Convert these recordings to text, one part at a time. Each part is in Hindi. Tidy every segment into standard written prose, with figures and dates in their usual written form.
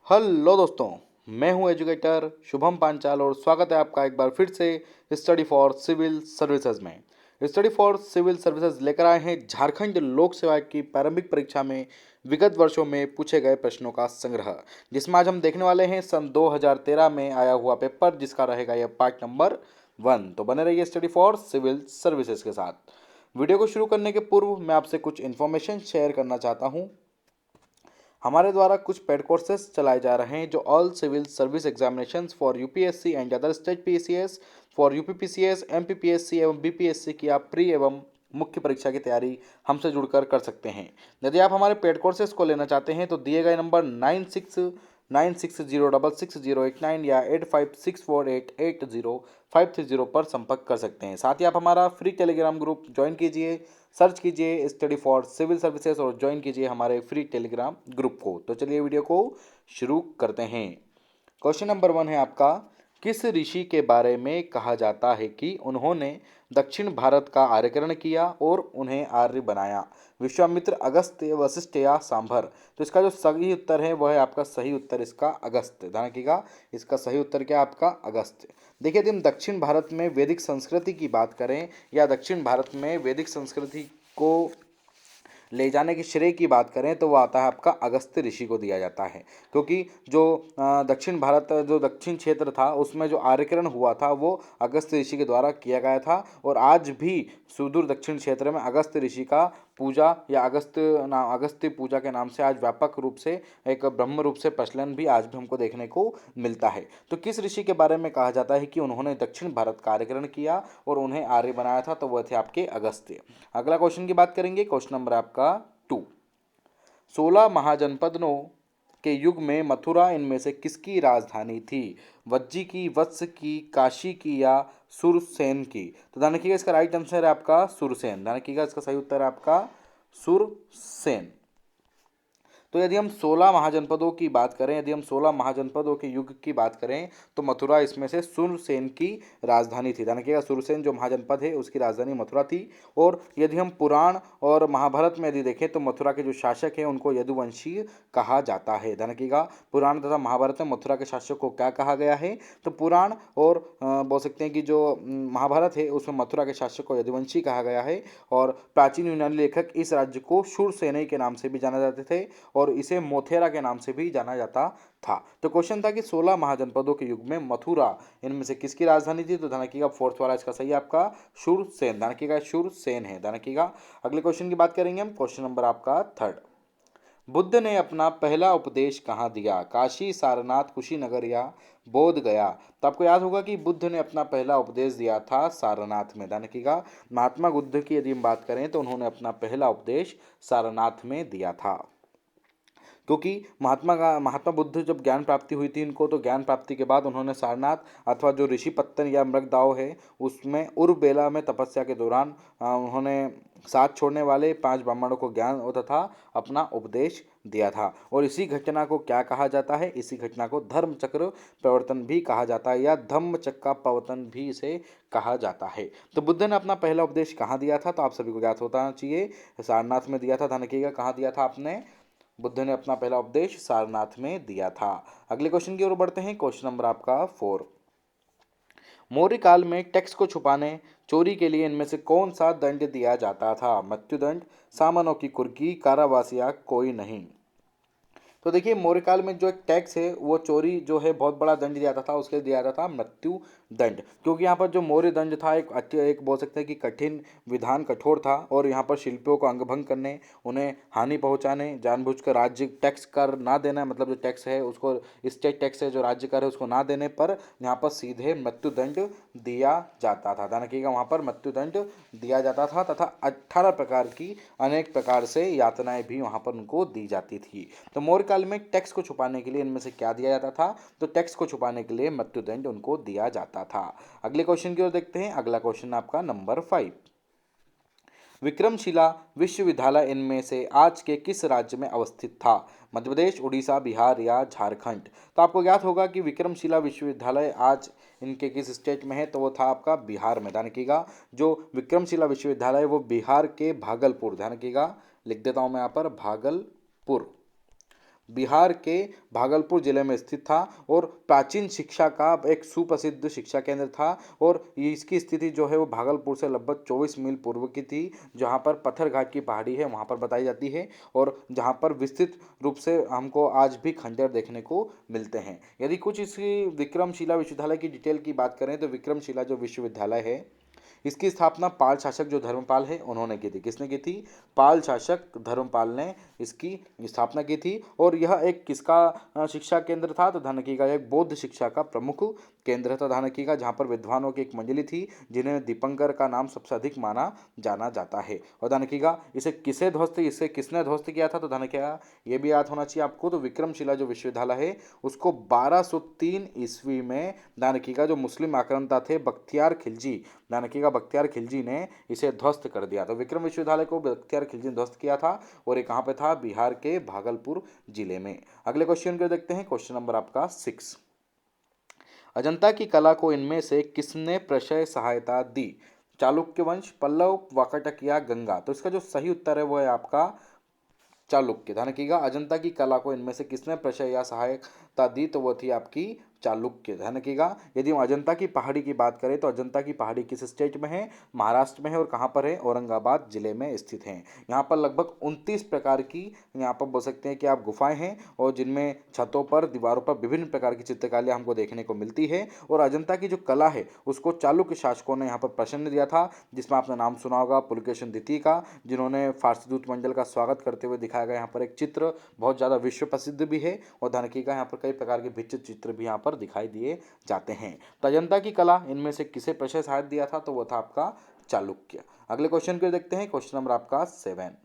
हेलो दोस्तों, मैं हूं एजुकेटर शुभम पांचाल और स्वागत है आपका एक बार फिर से स्टडी फॉर सिविल सर्विसेज में। स्टडी फॉर सिविल सर्विसेज लेकर आए हैं झारखंड लोक सेवा की प्रारंभिक परीक्षा में विगत वर्षों में पूछे गए प्रश्नों का संग्रह, जिसमें आज हम देखने वाले हैं सन 2013 में आया हुआ पेपर, जिसका रहेगा यह पार्ट नंबर 1। तो बने रहिए स्टडी फॉर सिविल सर्विसेज के साथ। वीडियो को शुरू करने के पूर्व मैं आपसे कुछ इन्फॉर्मेशन शेयर करना चाहता हूँ। हमारे द्वारा कुछ पेड कोर्सेज चलाए जा रहे हैं जो all civil service examinations for UPSC and other state PCS, for UPPCS, MPPSC एवं बीपीएससी की आप प्री एवं मुख्य परीक्षा की तैयारी हमसे जुड़कर कर सकते हैं। यदि आप हमारे पेड कोर्सेज को लेना चाहते हैं तो दिए गए नंबर 9696066089 या 8564880530 पर संपर्क कर सकते हैं। साथ ही आप हमारा फ्री टेलीग्राम ग्रुप ज्वाइन कीजिए, सर्च कीजिए स्टडी फॉर सिविल सर्विसेज और ज्वाइन कीजिए हमारे फ्री टेलीग्राम ग्रुप को। तो चलिए वीडियो को शुरू करते हैं। क्वेश्चन नंबर 1 है आपका, किस ऋषि के बारे में कहा जाता है कि उन्होंने दक्षिण भारत का आर्यकरण किया और उन्हें आर्य बनाया? विश्वामित्र, अगस्त्य, वशिष्ठ या सांभर? तो इसका जो सही उत्तर है वह है आपका सही उत्तर इसका अगस्त्य। ध्यान रखिएगा, इसका सही उत्तर क्या है आपका अगस्त्य। देखिए, यदि हम दक्षिण भारत में वैदिक संस्कृति की बात करें या दक्षिण भारत में वैदिक संस्कृति को ले जाने के श्रेय की बात करें तो वह आता है आपका अगस्त्य ऋषि को दिया जाता है, क्योंकि जो दक्षिण भारत जो दक्षिण क्षेत्र था उसमें जो आर्यकरण हुआ था वो अगस्त्य ऋषि के द्वारा किया गया था। और आज भी सुदूर दक्षिण क्षेत्र में अगस्त्य ऋषि का पूजा या अगस्त्य पूजा के नाम से आज व्यापक रूप से एक ब्रह्म रूप से प्रचलन भी आज भी हमको देखने को मिलता है। तो किस ऋषि के बारे में कहा जाता है कि उन्होंने दक्षिण भारत का आर्यकरण किया और उन्हें आर्य बनाया था? तो वह थे आपके अगस्त्य। अगला क्वेश्चन की बात करेंगे, क्वेश्चन नंबर आपका 2। 16 महाजनपदों के युग में मथुरा इनमें से किसकी राजधानी थी? वज्जी की, वत्स की, काशी की या सुरसेन की? तो ध्यान रखिएगा, इसका राइट आंसर है आपका सुरसेन। ध्यान रखिएगा, इसका सही उत्तर है आपका सुरसेन। तो यदि हम 16 महाजनपदों की बात करें, यदि हम 16 महाजनपदों के युग की बात करें तो मथुरा इसमें से सुरसेन की राजधानी थी। ध्यान रखिएगा, सुरसेन जो महाजनपद है उसकी राजधानी मथुरा थी। और यदि हम पुराण और महाभारत में यदि देखें तो मथुरा के जो शासक हैं उनको यदुवंशी कहा जाता है। ध्यान रखिएगा, पुराण तथा महाभारत में मथुरा के शासक को क्या कहा गया है? तो पुराण और बोल सकते हैं कि जो महाभारत है उसमें मथुरा के शासक को यदुवंशी कहा गया है। और प्राचीन यूनानी लेखक इस राज्य को शूरसेन के नाम से भी जाना जाते थे और इसे मोथेरा के नाम से भी जाना जाता था। तो क्वेश्चन था कि 16 महाजनपदों के युग में मथुरा इनमें से किसकी राजधानी थी? तो ध्यान रखिएगा, फोर्थ वाला इसका सही है आपका शूरसेन। ध्यान रखिएगा, शूरसेन है। ध्यान रखिएगा, अगले क्वेश्चन की बात करेंगे हम, क्वेश्चन नंबर आपका 3। बुद्ध ने अपना पहला उपदेश कहाँ दिया? काशी, सारनाथ, कुशीनगर या बोध गया? तो आपको याद होगा कि बुद्ध ने अपना पहला उपदेश दिया था सारनाथ में। ध्यान रखिएगा, महात्मा बुद्ध की यदि हम बात करें तो उन्होंने अपना पहला उपदेश सारनाथ में दिया था, क्योंकि महात्मा बुद्ध जब ज्ञान प्राप्ति हुई थी इनको, तो ज्ञान प्राप्ति के बाद उन्होंने सारनाथ अथवा जो ऋषि पत्तन या मृगदाव है उसमें उर्बेला में तपस्या के दौरान उन्होंने साथ छोड़ने वाले 5 ब्राह्मणों को ज्ञान तथा अपना उपदेश दिया था। और इसी घटना को क्या कहा जाता है? इसी घटना को धर्म चक्र प्रवर्तन भी कहा जाता है या धम्म चक्का प्रवर्तन भी इसे कहा जाता है। तो बुद्ध ने अपना पहला उपदेश कहाँ दिया था? तो आप सभी को ज्ञात होना चाहिए, सारनाथ में दिया था। ध्यान रखिएगा, कहाँ दिया था आपने? बुद्ध ने अपना पहला उपदेश सारनाथ में दिया था। अगले क्वेश्चन की ओर बढ़ते हैं, क्वेश्चन नंबर आपका 4। मौर्य काल में टैक्स को छुपाने, चोरी के लिए इनमें से कौन सा दंड दिया जाता था? मृत्युदंड, सामानों की कुर्की, कारावास या कोई नहीं? तो देखिए, मौर्य काल में जो एक टैक्स है वो चोरी जो है बहुत बड़ा दंड दिया जाता था, उसके लिए दिया जाता था मृत्यु दंड। क्योंकि यहाँ पर जो मौर्य दंड था एक बोल सकते हैं कि कठिन विधान, कठोर था। और यहाँ पर शिल्पियों को अंगभंग करने, उन्हें हानि पहुँचाने, जानबूझकर राज्य टैक्स कर ना देना, मतलब जो टैक्स है उसको, स्टेट टैक्स है जो राज्य कर है उसको ना देने पर यहाँ पर सीधे मृत्युदंड दिया जाता था। ध्यान रखिएगा, वहाँ पर मृत्युदंड दिया जाता था तथा 18 प्रकार की अनेक प्रकार से यातनाएं भी वहाँ पर उनको दी जाती थी। तो मौर्य काल में टैक्स को छुपाने के लिए इनमें से क्या दिया जाता था? तो टैक्स को छुपाने के लिए मृत्युदंड उनको दिया जाता था। अगले क्वेश्चन की ओर देखते हैं, अगला क्वेश्चन आपका नंबर 5। विक्रमशिला विश्वविद्यालय इनमें से आज के किस राज्य में अवस्थित था? मध्य प्रदेश, उड़ीसा, बिहार या झारखंड? तो आपको ज्ञात होगा कि विक्रमशिला विश्वविद्यालय आज इनके किस स्टेट में है? तो वो था आपका बिहार में। ध्यान रखिएगा, जो विक्रमशिला विश्वविद्यालय है वो बिहार के भागलपुर, ध्यान रखिएगा, लिख देता हूं मैं यहाँ पर भागलपुर, बिहार के भागलपुर जिले में स्थित था और प्राचीन शिक्षा का एक सुप्रसिद्ध शिक्षा केंद्र था। और ये इसकी स्थिति जो है वो भागलपुर से लगभग 24 मील पूर्व की थी, जहाँ पर पत्थर घाट की पहाड़ी है वहाँ पर बताई जाती है, और जहाँ पर विस्तृत रूप से हमको आज भी खंडर देखने को मिलते हैं। यदि कुछ इसकी विक्रमशिला विश्वविद्यालय की डिटेल की बात करें तो विक्रमशिला जो विश्वविद्यालय है इसकी स्थापना पाल शासक जो धर्मपाल है उन्होंने की थी। किसने की थी? पाल शासक धर्मपाल ने इसकी स्थापना की थी। और यह एक किसका शिक्षा केंद्र था? तो धानकी का एक बौद्ध शिक्षा का प्रमुख केंद्र था धानकी का, जहाँ पर विद्वानों की एक मंडली थी जिन्हें दीपंकर का नाम सबसे अधिक माना जाना जाता है। और धानकी का इसे किसने ध्वस्त किया था? तो धानकी का ये भी याद होना चाहिए आपको। तो विक्रमशिला जो विश्वविद्यालय है उसको 1203 ईस्वी में धानकी का जो मुस्लिम आक्रांता थे बख्तियार खिलजी, धानकी का बख्तियार खिलजी ने इसे ध्वस्त कर दिया। तो विक्रम विश्वविद्यालय को बख्तियार खिलजी ने ध्वस्त किया था और ये कहाँ पे था? बिहार के भागलपुर जिले में। अगले क्वेश्चन को देखते हैं, क्वेश्चन नंबर आपका 6। अजंता की कला को इनमें से किसने प्रशय सहायता दी? चालुक्य वंश, पल्लव, वाकाटक या गंगा? तो इसका जो सही उत्तर है वो है आपका चालुक्य। ध्यान रखिएगा, अजंता की कला को इनमें से किसने प्रशय या सहायता दी? तो वो थी आपकी चालुक्य। ध्यान रखिएगा, यदि हम अजंता की पहाड़ी की बात करें तो अजंता की पहाड़ी किस स्टेट में है? महाराष्ट्र में है। और कहाँ पर है? औरंगाबाद जिले में स्थित है। यहाँ पर लगभग 29 प्रकार की, यहाँ पर बोल सकते हैं कि आप गुफाएं हैं, और जिनमें छतों पर दीवारों पर विभिन्न प्रकार की चित्रकला हमको देखने को मिलती है। और अजंता की जो कला है उसको चालुक्य शासकों ने यहाँ पर प्रश्न दिया था, जिसमें आपने नाम सुना होगा पुलकेशिन द्वितीय का, जिन्होंने फारसी दूत मंडल का स्वागत करते हुए दिखाया गया यहाँ पर एक चित्र बहुत ज़्यादा विश्व प्रसिद्ध भी है। और धानकी का यहाँ पर कई प्रकार के भित्ति चित्र भी यहाँ पर दिखाई दिए जाते हैं। तो अजंता की कला इनमें से किसे प्रशय सहायता दिया था? तो वो था आपका चालुक्य। अगले क्वेश्चन को देखते हैं, क्वेश्चन नंबर आपका 7।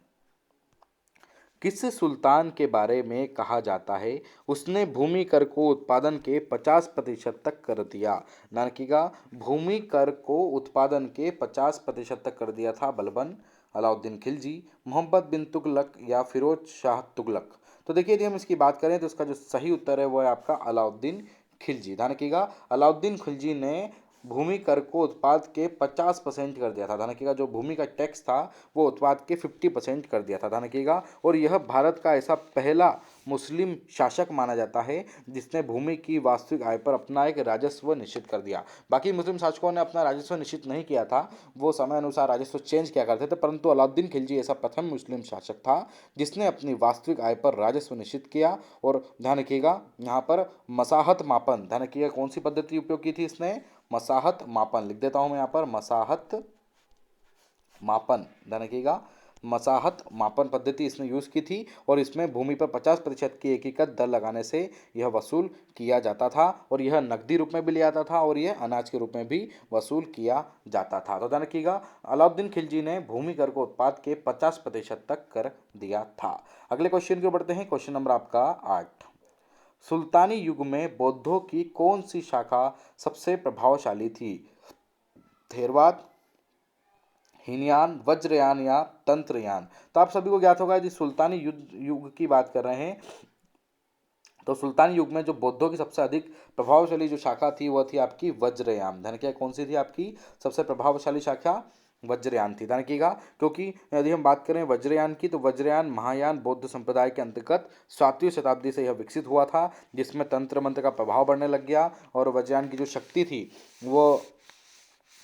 किस सुल्तान के बारे में कहा जाता है उसने भूमि कर को उत्पादन के 50% तक कर दिया? नानकी का भूमि कर को उत्पादन के 50% तक कर दिया था बलबन, अलाउद्दीन खिलजी, मोहम्मद बिन तुगलक या फिरोज शाह तुगलक? तो देखिए, यदि हम इसकी बात करें तो इसका जो सही उत्तर है वो है आपका अलाउद्दीन खिलजी। ध्यान रखिएगा, अलाउद्दीन खिलजी ने भूमि कर को उत्पाद के 50% कर दिया था। ध्यान रखिएगा, जो भूमि का टैक्स था वो उत्पाद के 50% कर दिया था। ध्यान रखिएगा, और यह भारत का ऐसा पहला मुस्लिम शासक माना जाता है जिसने भूमि की वास्तविक आय पर अपना एक राजस्व निश्चित कर दिया। बाकी मुस्लिम शासकों ने अपना राजस्व निश्चित नहीं किया था, वो समय अनुसार राजस्व चेंज किया करते थे, परंतु अलाउद्दीन खिलजी ऐसा प्रथम मुस्लिम शासक था जिसने अपनी वास्तविक आय पर राजस्व निश्चित किया। और ध्यान रखिएगा, यहाँ पर मसाहत मापन, ध्यान रखिएगा कौन सी पद्धति उपयोग की थी इसने? मसाहत मापन। लिख देता हूं मैं यहाँ पर मसाहत मापन। ध्यान रखिएगा, मसाहत मापन पद्धति इसने यूज की थी, और इसमें भूमि पर 50% की एकीकृत दर लगाने से यह वसूल किया जाता था, और यह नकदी रूप में भी लिया जाता था और यह अनाज के रूप में भी वसूल किया जाता था। तो ध्यान रखिएगा, अलाउद्दीन खिलजी ने भूमि कर को उत्पाद के 50% तक कर दिया था। अगले क्वेश्चन को बढ़ते हैं, क्वेश्चन नंबर आपका 8। सुल्तानी युग में बौद्धों की कौन सी शाखा सबसे प्रभावशाली थी? थेरवाद, हीनयान, वज्रयान या तंत्रयान? तो आप सभी को ज्ञात होगा, यदि सुल्तानी युग की बात कर रहे हैं तो सुल्तानी युग में जो बौद्धों की सबसे अधिक प्रभावशाली जो शाखा थी वह थी आपकी वज्रयान। ध्यान रखिएगा, कौन सी थी आपकी सबसे प्रभावशाली शाखा? वज्रयान थी। ध्यान रखिएगा, क्योंकि यदि हम बात करें वज्रयान की तो वज्रयान महायान बौद्ध संप्रदाय के अंतर्गत 7वीं शताब्दी से यह विकसित हुआ था, जिसमें तंत्र मंत्र का प्रभाव बढ़ने लग गया। और वज्रयान की जो शक्ति थी वो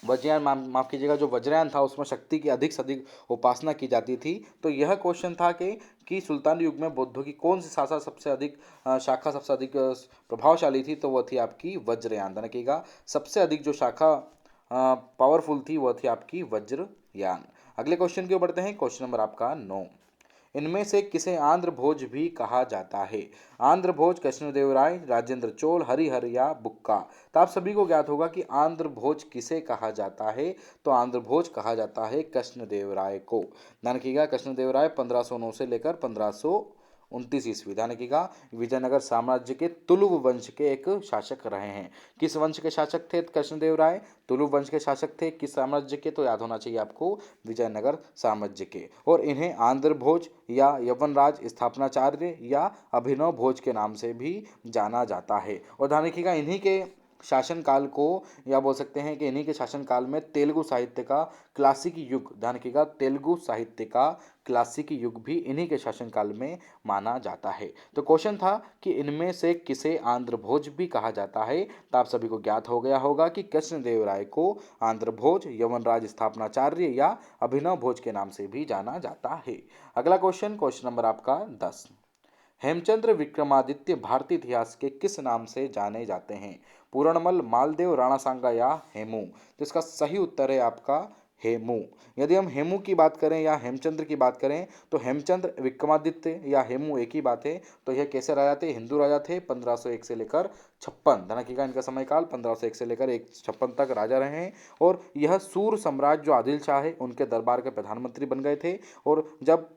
वज्रयान माफ कीजिएगा, जो वज्रयान था उसमें शक्ति की अधिक से अधिक उपासना की जाती थी। तो यह क्वेश्चन था कि सुल्तानी युग में बौद्धों की कौन सी शाखा सबसे अधिक प्रभावशाली थी? तो वह थी आपकी वज्रयान। ध्यान रखिएगा, सबसे अधिक जो शाखा पावरफुल थी वह थी आपकी वज्रयान। अगले क्वेश्चन की ओर बढ़ते हैं, क्वेश्चन नंबर आपका 9। इनमें से किसे आंध्र भोज भी कहा जाता है? आंध्र भोज, कृष्णदेवराय, राजेंद्र चोल, हरिहर या बुक्का? तो आप सभी को ज्ञात होगा कि आंध्र भोज किसे कहा जाता है? तो आंध्र भोज कहा जाता है कृष्णदेवराय को। ध्यान रखिएगा, कृष्णदेवराय 1509 से लेकर 1529 ईस्वी। ध्यान रखिएगा, विजयनगर साम्राज्य के तुलुव वंश के एक शासक रहे हैं। किस वंश के शासक थे कृष्णदेवराय? तुलुव वंश के शासक थे। किस साम्राज्य के? तो याद होना चाहिए आपको, विजयनगर साम्राज्य के। और इन्हें आंध्र भोज या यवनराज स्थापनाचार्य या अभिनव भोज के नाम से भी जाना जाता है। और ध्यान रखिएगा, इन्हीं के शासनकाल को, या बोल सकते हैं कि इन्हीं के शासनकाल में तेलुगु साहित्य का क्लासिक युग, ध्यान रखिएगा, तेलुगु साहित्य का क्लासिक युग भी इन्हीं के शासनकाल में माना जाता है। तो क्वेश्चन था कि इनमें से किसे आंध्र भोज भी कहा जाता है। तो आप सभी को ज्ञात हो गया होगा कि कृष्णदेव राय को आंध्र भोज, यवनराज स्थापनाचार्य या अभिनव भोज के नाम से भी जाना जाता है। अगला क्वेश्चन, क्वेश्चन नंबर आपका 10, हेमचंद्र विक्रमादित्य भारतीय इतिहास के किस नाम से जाने जाते हैं? पूरणमल, मालदेव, राणा सांगा या हेमू? तो इसका सही उत्तर है आपका हेमू। यदि हम हेमू की बात करें या हेमचंद्र की बात करें तो हेमचंद्र विक्रमादित्य या हेमू एक ही बात है। तो यह कैसे राजा थे? हिंदू राजा थे, 1501 से लेकर 56, ध्यान रखिएगा इनका समय काल 1501 से लेकर 156 तक राजा रहे हैं। और यह सूर सम्राट जो आदिल शाह है उनके दरबार के प्रधानमंत्री बन गए थे। और जब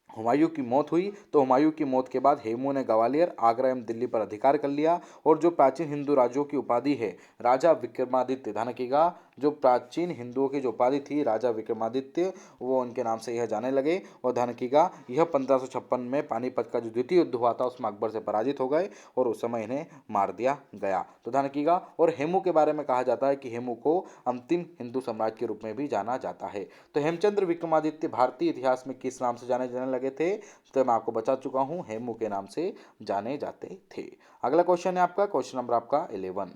हुमायूं की मौत हुई तो हुमायूं की मौत के बाद हेमू ने ग्वालियर, आगरा एवं दिल्ली पर अधिकार कर लिया। और जो प्राचीन हिंदू राज्यों की उपाधि है राजा विक्रमादित्य, ध्यान रखिएगा, जो प्राचीन हिंदुओं की जो उपाधि थी राजा विक्रमादित्य, वो उनके नाम से यह जाने लगे। और ध्यान रखिएगा, यह 1556 में पानीपत का जो द्वितीय युद्ध हुआ था उसमें अकबर से पराजित हो गए और उस समय इन्हें मार दिया गया। तो ध्यान रखिएगा, और हेमू के बारे में कहा जाता है कि हेमू को अंतिम हिंदू सम्राट के रूप में भी जाना जाता है। तो हेमचंद्र विक्रमादित्य भारतीय इतिहास में किस नाम से जाने जाने लगे थे? तो मैं आपको बता चुका हूं, हेमू के नाम से जाने जाते थे। अगला क्वेश्चन है आपका, क्वेश्चन नंबर आपका 11,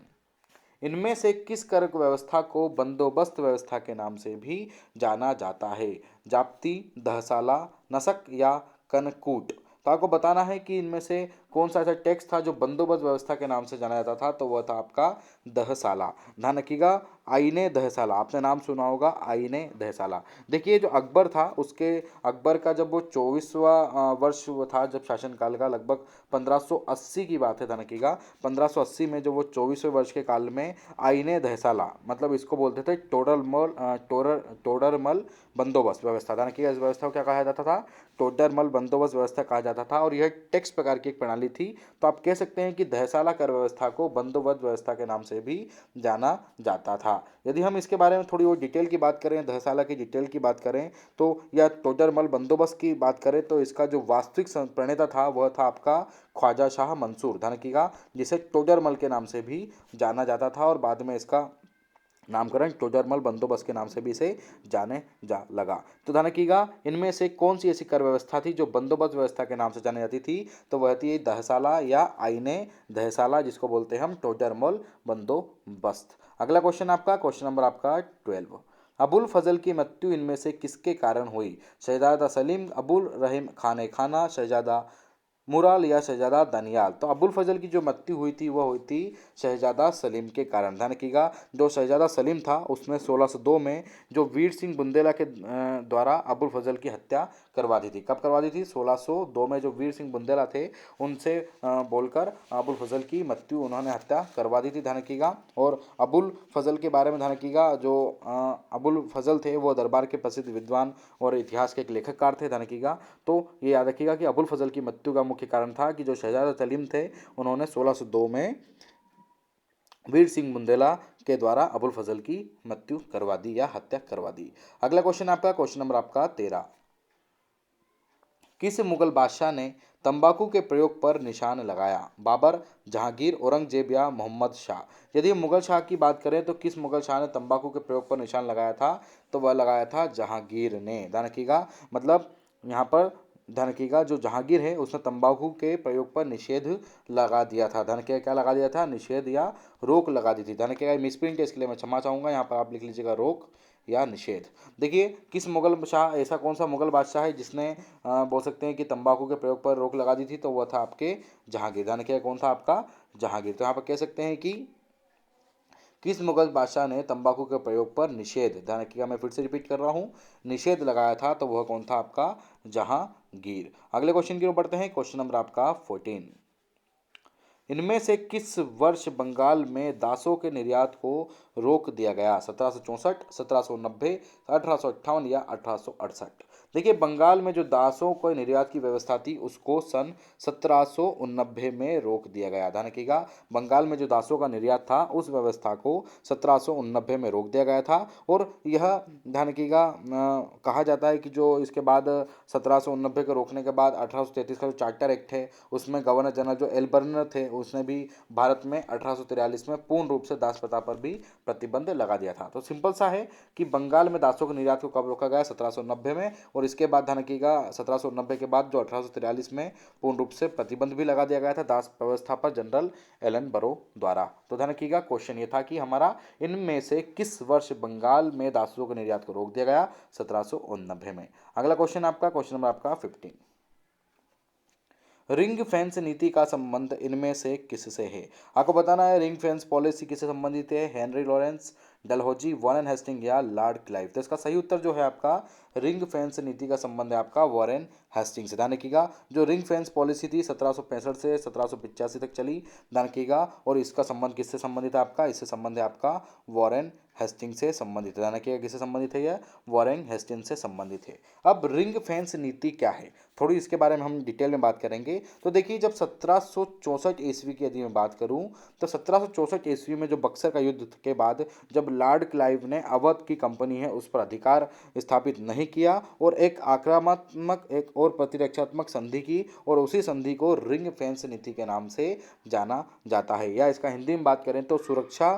इनमें से किस कर व्यवस्था को बंदोबस्त व्यवस्था के नाम से भी जाना जाता है? जाप्ती, दहसाला, नसक या कनकूट? तो आपको बताना है कि इनमें से कौन सा ऐसा टैक्स था जो बंदोबस्त व्यवस्था के नाम से जाना जाता था। तो वह था आपका दहसाला। ध्यान रखिएगा, आईने दहसाला, आपने नाम सुना होगा, आईने दहसाला। देखिए जो अकबर था उसके, अकबर का जब वो 24वां वर्ष वो था, जब शासनकाल का लगभग 1580 की बात है, ध्यान रखिएगा 1580 में जो वो 24वें वर्ष के काल में आईने दहसाला, मतलब इसको बोलते थे टोडरमल बंदोबस्त व्यवस्था, ध्यान रखिएगा इस व्यवस्था को क्या कहा जाता था? टोडरमल बंदोबस्त व्यवस्था कहा जाता था। और यह टैक्स प्रकार की एक प्रणाली थी। तो आप कह सकते हैं कि दहसाला कर व्यवस्था को बंदोबस्त व्यवस्था के नाम से भी जाना जाता था। यदि हम इसके बारे में थोड़ी और डिटेल की बात करें, दहसाला की डिटेल की बात करें तो, या टोडरमल बंदोबस्त की बात करें तो इसका जो वास्तविक प्रणेता था वह था आपका ख्वाजा शाह मंसूर, ध्यान रखिएगा, जिसे टोडरमल के नाम से भी जाना जाता था। और बाद में इसका नामकरण टोडरमल बंदोबस्त के नाम से भी इसे जाने जा लगा। तो ध्यान रखिएगा, इनमें से कौन सी ऐसी कर व्यवस्था थी जो बंदोबस्त व्यवस्था के नाम से जानी जाती थी? तो वह थी दहसाला या आईने दहसाला, जिसको बोलते हैं हम टोडरमल बंदोबस्त। अगला क्वेश्चन आपका, क्वेश्चन नंबर आपका 12, अबुल फजल की मृत्यु इनमें से किसके कारण हुई? शहजादा सलीम, अबुल रहीम खाने खाना, शहजादा मुराल या शहजादा दानियाल? तो अबुल फजल की जो मृत्यु हुई थी वह हुई थी शहजादा सलीम के कारण। ध्यान रखिएगा, जो शहजादा सलीम था उसने 1602 में जो वीर सिंह बुंदेला के द्वारा अबुल फजल की हत्या करवा दी थी। कब करवा दी थी? 1602 में जो वीर सिंह बुंदेला थे उनसे बोलकर अबुल फजल की मृत्यु, उन्होंने हत्या करवा दी थी, ध्यान रखिएगा। और अबुल फजल के बारे में ध्यान रखिएगा, जो अबुल फजल थे वो दरबार के प्रसिद्ध विद्वान और इतिहास के एक लेखककार थे, ध्यान रखिएगा। तो ये याद रखिएगा कि अबुल फजल की मृत्यु का मुख्य कारण था कि जो शहजादा सलीम थे उन्होंने 1602 में वीर सिंह बुंदेला के द्वारा अबुल फजल की मृत्यु करवा दी या हत्या करवा दी। अगला क्वेश्चन आपका, क्वेश्चन नंबर आपका 13, किस मुगल बादशाह ने तंबाकू के प्रयोग पर निशान लगाया? बाबर, जहांगीर, औरंगजेब या मोहम्मद शाह? यदि हम मुगल शाह की बात करें तो किस मुगल शाह ने तंबाकू के प्रयोग पर निशान लगाया था? तो वह लगाया था जहांगीर ने, ध्यान रखिएगा। मतलब यहाँ पर ध्यान रखिएगा, जो जहांगीर है उसने तंबाकू के प्रयोग पर निषेध लगा दिया था। ध्यान रखिएगा, क्या लगा दिया था? निषेध या रोक लगा दी थी। ध्यान रखिएगा, मिसप्रिंट है इसके लिए मैं क्षमा चाहूँगा, यहाँ पर आप लिख लीजिएगा रोक या निषेध। देखिए, किस मुगल शाह, ऐसा कौन सा मुगल बादशाह है जिसने बोल सकते हैं कि तंबाकू के प्रयोग पर रोक लगा दी थी? तो वह था आपके जहांगीर। ध्यान रखिएगा, कौन था आपका? जहांगीर। तो यहाँ पर कह सकते हैं कि किस मुगल बादशाह ने तंबाकू के प्रयोग पर निषेध, ध्यान रखिएगा मैं फिर से रिपीट कर रहा हूँ, निषेध लगाया था? तो वह कौन था? आपका जहांगीर। अगले क्वेश्चन की ओर बढ़ते हैं, क्वेश्चन नंबर आपका 14, इनमें से किस वर्ष बंगाल में दासों के निर्यात को रोक दिया गया? 1764, 1790, 1858 या 1868? देखिए बंगाल में जो दासों को निर्यात की व्यवस्था थी उसको सन 1789 में रोक दिया गया। ध्यान रखिएगा, बंगाल में जो दासों का निर्यात था उस व्यवस्था को 1789 में रोक दिया गया था। और यह ध्यान रखिएगा कहा जाता है कि जो इसके बाद 1789 को रोकने के बाद 1833 का जो चार्टर एक्ट है उसमें गवर्नर जनरल जो एल्बर्नर थे उसने भी भारत में 1843 में पूर्ण रूप से दास प्रथा पर भी प्रतिबंध लगा दिया था। तो सिंपल सा है कि बंगाल में दासों के निर्यात को कब रोका गया, 1790 में। और इसके बाद ध्यान रखिएगा 1790 के बाद जो 1843 में पूर्ण रूप से प्रतिबंध भी लगा दिया गया था दास व्यवस्था पर जनरल एलन बरो द्वारा। तो ध्यान रखिएगा क्वेश्चन ये था कि हमारा इनमें से किस वर्ष बंगाल में दासों के निर्यात को रोक दिया गया, 1790 में। अगला क्वेश्चन आपका, क्वेश्चन नंबर आपका 15, रिंग फेंस नीति का संबंध इनमें से किससे है। आपको बताना है रिंग फेंस पॉलिसी किससे संबंधित है, Henry Lawrence, Dalhousie, Warren Hasting या लॉर्ड क्लाइव। तो इसका सही उत्तर जो है आपका रिंग फेंस नीति का संबंध है आपका वॉरेन हेस्टिंग से। ध्यान रखिएगा जो रिंग फेंस पॉलिसी थी 1765 से 1785 तक चली। ध्यान रखिएगा और इसका संबंध किससे संबंधित है आपका, इससे संबंध है आपका वॉरेन हेस्टिंग से संबंधित है। ध्यान रखिएगा किससे संबंधित है, यह वॉरेन हेस्टिंग से संबंधित है। अब रिंग फेंस नीति क्या है, थोड़ी इसके बारे में हम डिटेल में बात करेंगे। तो देखिए जब 1764 ईस्वी की यदि मैं बात करूं तो 1764 ईस्वी में जो बक्सर का युद्ध के बाद जब लॉर्ड क्लाइव ने अवध की कंपनी है उस पर अधिकार स्थापित नहीं किया और एक आक्रामक एक और प्रतिरक्षात्मक संधि की, और उसी संधि को रिंग फेंस नीति के नाम से जाना जाता है, या इसका हिंदी में बात करें तो सुरक्षा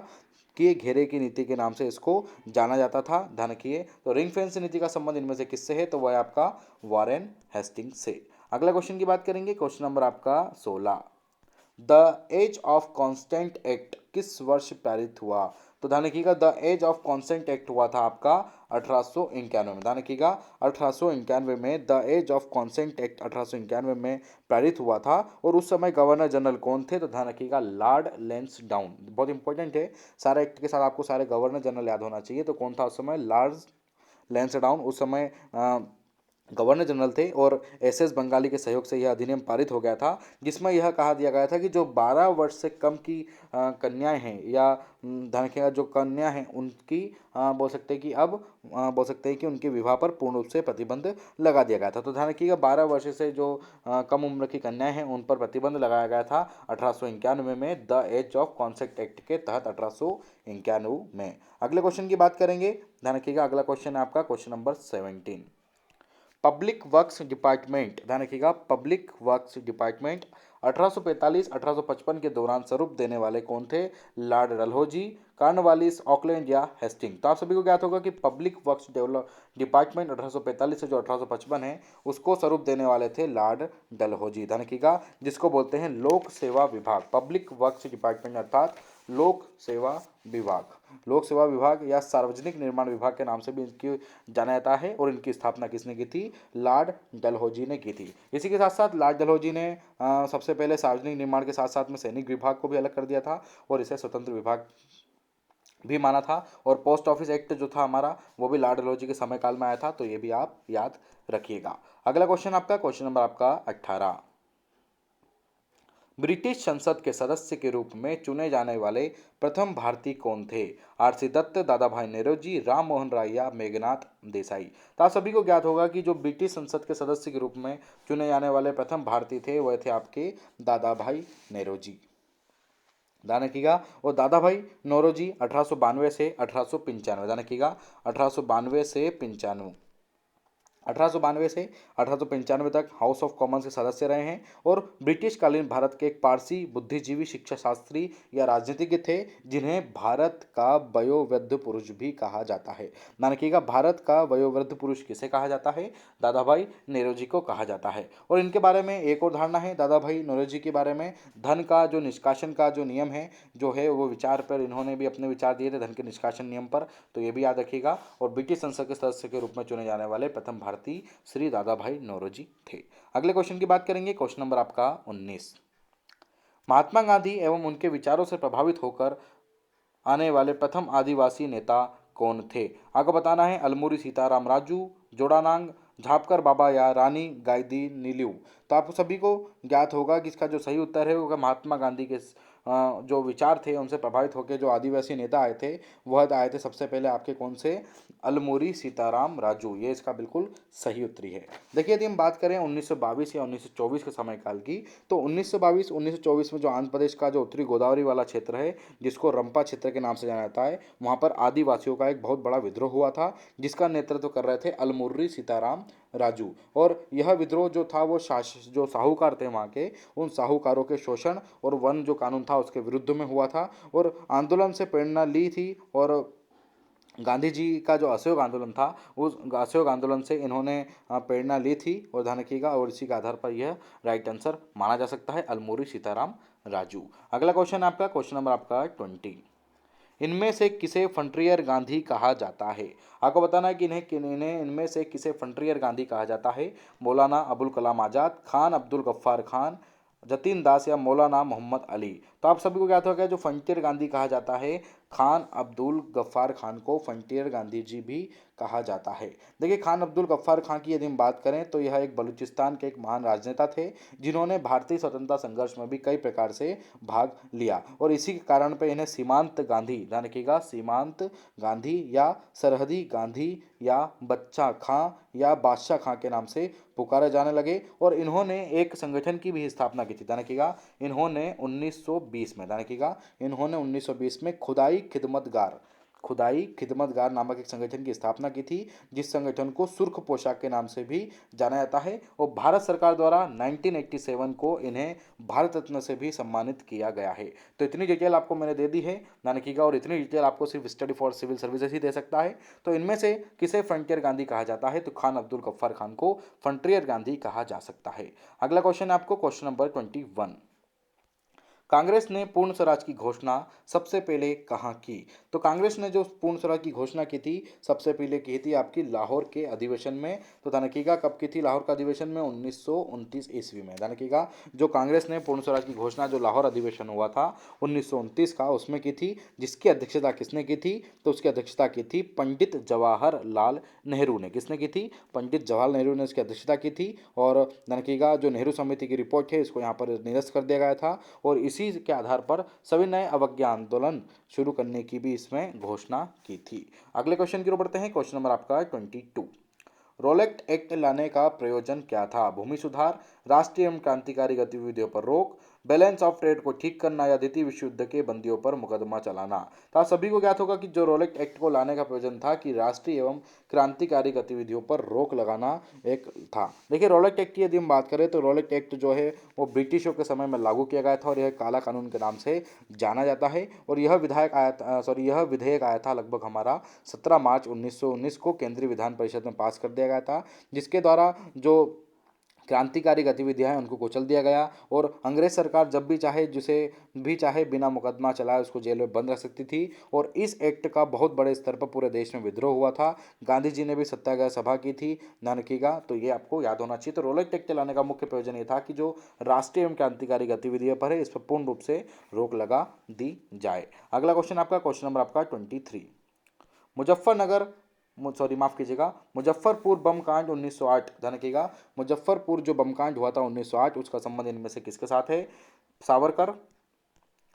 के घेरे की नीति के नाम से इसको जाना जाता था। ध्यान रखिए तो रिंग फेंस नीति का संबंध इनमें से किससे है, तो वह है आपका वॉरेन हेस्टिंग से। अगला क्वेश्चन की बात करेंगे, क्वेश्चन नंबर आपका 16, the age of consent act किस वर्ष पारित हुआ। तो ध्यान रखिएगा the age of consent act हुआ था आपका 1891 में। ध्यान रखिएगा 1891 में the age of consent act 1891 में पारित हुआ था। और उस समय गवर्नर जनरल कौन थे, तो ध्यान रखिएगा लॉर्ड लैंसडाउन। बहुत इंपॉर्टेंट है, सारे एक्ट के साथ आपको सारे गवर्नर जनरल याद होना चाहिए। तो कौन था उस समय, लॉर्ड लैंसडाउन उस समय गवर्नर जनरल थे। और एसएस बंगाली के सहयोग से यह अधिनियम पारित हो गया था जिसमें यह कहा दिया गया था कि जो 12 वर्ष से कम की कन्याएं हैं या ध्यान रखिएगा जो कन्या हैं उनकी बोल सकते हैं कि अब बोल सकते हैं कि उनके विवाह पर पूर्ण रूप से प्रतिबंध लगा दिया गया था। तो ध्यान रखिएगा 12 वर्ष से जो कम उम्र की कन्याएं हैं उन पर प्रतिबंध लगाया गया था 1891 में the age of consent act के तहत 1891 में। अगले क्वेश्चन की बात करेंगे, ध्यान रखिएगा अगला क्वेश्चन है आपका question number 17, public works department. ध्यान रखिएगा पब्लिक वर्क्स डिपार्टमेंट 1845-1855 के दौरान स्वरूप देने वाले कौन थे, लॉर्ड डलहौजी, कॉर्नवालिस, ऑकलैंड या हेस्टिंग। तो आप सभी को ज्ञात होगा कि पब्लिक वर्क्स डेवलप डिपार्टमेंट 1845 से जो 1855 है उसको स्वरूप देने वाले थे लॉर्ड डलहौजी। ध्यान रखिएगा जिसको बोलते हैं लोक सेवा विभाग, पब्लिक वर्क्स डिपार्टमेंट अर्थात लोक सेवा विभाग, लोक सेवा विभाग या सार्वजनिक निर्माण विभाग के नाम से भी इनकी जाना जाता है। और इनकी स्थापना किसने की थी, लॉर्ड डलहौजी ने की थी। इसी के साथ साथ लॉर्ड डलहौजी ने सबसे पहले सार्वजनिक निर्माण के साथ साथ में सैनिक विभाग को भी अलग कर दिया था और इसे स्वतंत्र विभाग भी माना था। और पोस्ट ऑफिस एक्ट जो था हमारा वो भी लॉर्ड डलहौजी के समय काल में आया था, तो ये भी आप याद रखिएगा। अगला क्वेश्चन आपका क्वेश्चन नंबर आपका 18, ब्रिटिश संसद के सदस्य के रूप में चुने जाने वाले प्रथम भारतीय कौन थे, आरसी दत्त, दादा भाई नौरोजी, राम मोहन राय या मेघनाथ देसाई। तो आप सभी को ज्ञात होगा कि जो ब्रिटिश संसद के सदस्य के रूप में चुने जाने वाले प्रथम भारतीय थे वह थे आपके दादा भाई नौरोजी। ध्यान रखिएगा और दादा भाई नौरोजी 1892 से 1895, ध्यान रखिएगा 1892 से 95, 1892 से 1895 तक हाउस ऑफ कॉमन्स के सदस्य रहे हैं और ब्रिटिश कालीन भारत के एक पारसी बुद्धिजीवी, शिक्षा शास्त्री या राजनीतिज्ञ थे जिन्हें भारत का वयोवृद्ध पुरुष भी कहा जाता है। ध्यान रखिएगा भारत का वयोवृद्ध पुरुष किसे कहा जाता है, दादा भाई नौरोजी को कहा जाता है। और इनके बारे में एक और धारणा है दादा भाई नौरोजी के बारे में, धन का जो निष्कासन का जो नियम है जो है वो विचार पर इन्होंने भी अपने विचार दिए थे धन के निष्कासन नियम पर, तो ये भी याद रखिएगा। और ब्रिटिश संसद के सदस्य के रूप में चुने जाने वाले प्रथम भारतीय श्री दादा भाई नौरोजी थे। अगले क्वेश्चन की बात करेंगे, क्वेश्चन नंबर आपका 19, महात्मा गांधी एवं उनके विचारों से प्रभावित होकर आने वाले प्रथम आदिवासी नेता कौन थे। आपको बताना है अलमूरी सीताराम राजू, जोड़ानांग, झापकर बाबा या रानी गाइदी नीलू। तो आप सभी को ज्ञात होगा कि इसका जो सही उत्तर है वो महात्मा गांधी के जो विचार थे उनसे प्रभावित होकर जो आदिवासी नेता आए थे वह आए थे सबसे पहले आपके कौन से, अलमूरी सीताराम राजू। ये इसका बिल्कुल सही उत्तरी है। देखिए यदि हम बात करें 1922 या 1924 के समय काल की, तो 1922-1924 में जो आंध्र प्रदेश का जो उत्तरी गोदावरी वाला क्षेत्र है जिसको रंपा क्षेत्र के नाम से जाना जाता है, वहाँ पर आदिवासियों का एक बहुत बड़ा विद्रोह हुआ था जिसका नेतृत्व कर रहे थे अलमुर्री सीताराम राजू। और यह विद्रोह जो था वो जो साहूकार थे वहाँ के, उन साहूकारों के शोषण और वन जो कानून था उसके विरुद्ध में हुआ था और आंदोलन से प्रेरणा ली थी। और गांधी जी का जो असहयोग आंदोलन था उस असहयोग आंदोलन से इन्होंने प्रेरणा ली थी और ध्यान रखिएगा, और इसी के आधार पर यह राइट आंसर माना जा सकता है, अलमूरी सीताराम राजू। अगला क्वेश्चन आपका, क्वेश्चन नंबर आपका 20। इनमें से किसे फ्रंटियर गांधी कहा जाता है? आपको बताना है कि इन्हें इनमें से किसे फ्रंटियर गांधी कहा जाता है। मौलाना अबुल कलाम आज़ाद, खान अब्दुल गफ्फार खान, जतीन दास या मौलाना मोहम्मद अली। तो आप सभी को ज्ञात होगा जो फ्रंटियर गांधी कहा जाता है, खान अब्दुल गफ्फार खान को फ्रंटियर गांधी जी भी कहा जाता है। देखिए खान अब्दुल गफ्फार खान की यदि हम बात करें तो यह एक बलूचिस्तान के एक महान राजनेता थे जिन्होंने भारतीय स्वतंत्रता संघर्ष में भी कई प्रकार से भाग लिया और इसी के कारण पे इन्हें सीमांत गांधी, ध्यान रखिएगा, सीमांत गांधी या सरहदी गांधी या बच्चा खां या बादशाह खां के नाम से पुकारे जाने लगे। और इन्होंने एक संगठन की भी स्थापना की थी, ध्यान रखिएगा, इन्होंने 1920 में, ध्यान रखिएगा, इन्होंने 1920 में खुदाई खिदमतगार नामक एक संगठन की स्थापना की थी जिस संगठन को सुर्ख पोशाक के नाम से भी जाना जाता है। और भारत सरकार द्वारा 1987 को इन्हें भारत रत्न से भी सम्मानित किया गया है। तो इतनी डिटेल आपको मैंने दे दी है, ध्यान रखिएगा, और इतनी डिटेल आपको सिर्फ स्टडी फॉर सिविल सर्विसेज ही दे सकता है। तो इनमें से किसे फ्रंटियर गांधी कहा जाता है? तो खान अब्दुल गफ्फार खान को फ्रंटियर गांधी कहा जा सकता है। अगला क्वेश्चन है आपको, क्वेश्चन नंबर 21। कांग्रेस ने पूर्ण स्वराज की घोषणा सबसे पहले कहाँ की? तो कांग्रेस ने जो पूर्ण स्वराज की घोषणा की थी सबसे पहले की थी आपकी लाहौर के अधिवेशन में। तो ध्यान रखिएगा कब की थी लाहौर का अधिवेशन में? 1929 ईस्वी में। ध्यान रखिएगा जो कांग्रेस ने पूर्ण स्वराज की घोषणा जो लाहौर अधिवेशन हुआ था 1929 का, उसमें की थी। जिसकी अध्यक्षता किसने की थी? तो उसकी अध्यक्षता की थी पंडित जवाहरलाल नेहरू ने। किसने की थी? पंडित जवाहरलाल नेहरू ने इसकी अध्यक्षता की थी। और ध्यान रखिएगा जो नेहरू समिति की रिपोर्ट है इसको यहाँ पर निरस्त कर दिया गया था और इसी के आधार पर सभी नए अवज्ञा आंदोलन शुरू करने की भी इसमें घोषणा की थी। अगले क्वेश्चन की ओर बढ़ते हैं, क्वेश्चन नंबर आपका 22। रोलेक्ट एक्ट लाने का प्रयोजन क्या था? भूमि सुधार, राष्ट्रीय एवं क्रांतिकारी गतिविधियों पर रोक, बैलेंस ऑफ ट्रेड को ठीक करना या द्वितीय विश्व युद्ध के बंदियों पर मुकदमा चलाना। तो आप सभी को ज्ञात होगा कि जो रोलेक्ट एक्ट को लाने का प्रयोजन था कि राष्ट्रीय एवं क्रांतिकारी गतिविधियों पर रोक लगाना एक था। देखिए रोलेक्ट एक्ट की यदि हम बात करें तो रोलेक्ट एक्ट जो है वो ब्रिटिशों के समय में लागू किया गया था और यह काला कानून के नाम से जाना जाता है। और यह यह विधेयक आया था लगभग हमारा 17 मार्च 1919 को केंद्रीय विधान परिषद में पास कर दिया गया था, जिसके द्वारा जो क्रांतिकारी गतिविधियां हैं उनको कुचल दिया गया और अंग्रेज सरकार जब भी चाहे जिसे भी चाहे बिना मुकदमा चलाए उसको जेल में बंद रख सकती थी। और इस एक्ट का बहुत बड़े स्तर पर पूरे देश में विद्रोह हुआ था। गांधी जी ने भी सत्याग्रह सभा की थी, ध्यान रखिएगा, तो ये आपको याद होना चाहिए। तो रोलेक्ट एक्ट चलाने का मुख्य प्रयोजन ये था कि जो राष्ट्रीय एवं क्रांतिकारी गतिविधियों पर है इस पर पूर्ण रूप से रोक लगा दी जाए। अगला क्वेश्चन आपका, क्वेश्चन नंबर आपका 23। मुजफ्फरनगर सॉरी माफ कीजिएगा, मुजफ्फरपुर बम कांड 1908, ध्यान रखिएगा, मुजफ्फरपुर जो बम कांड हुआ था 1908 उसका संबंध इनमें से किसके साथ है? सावरकर,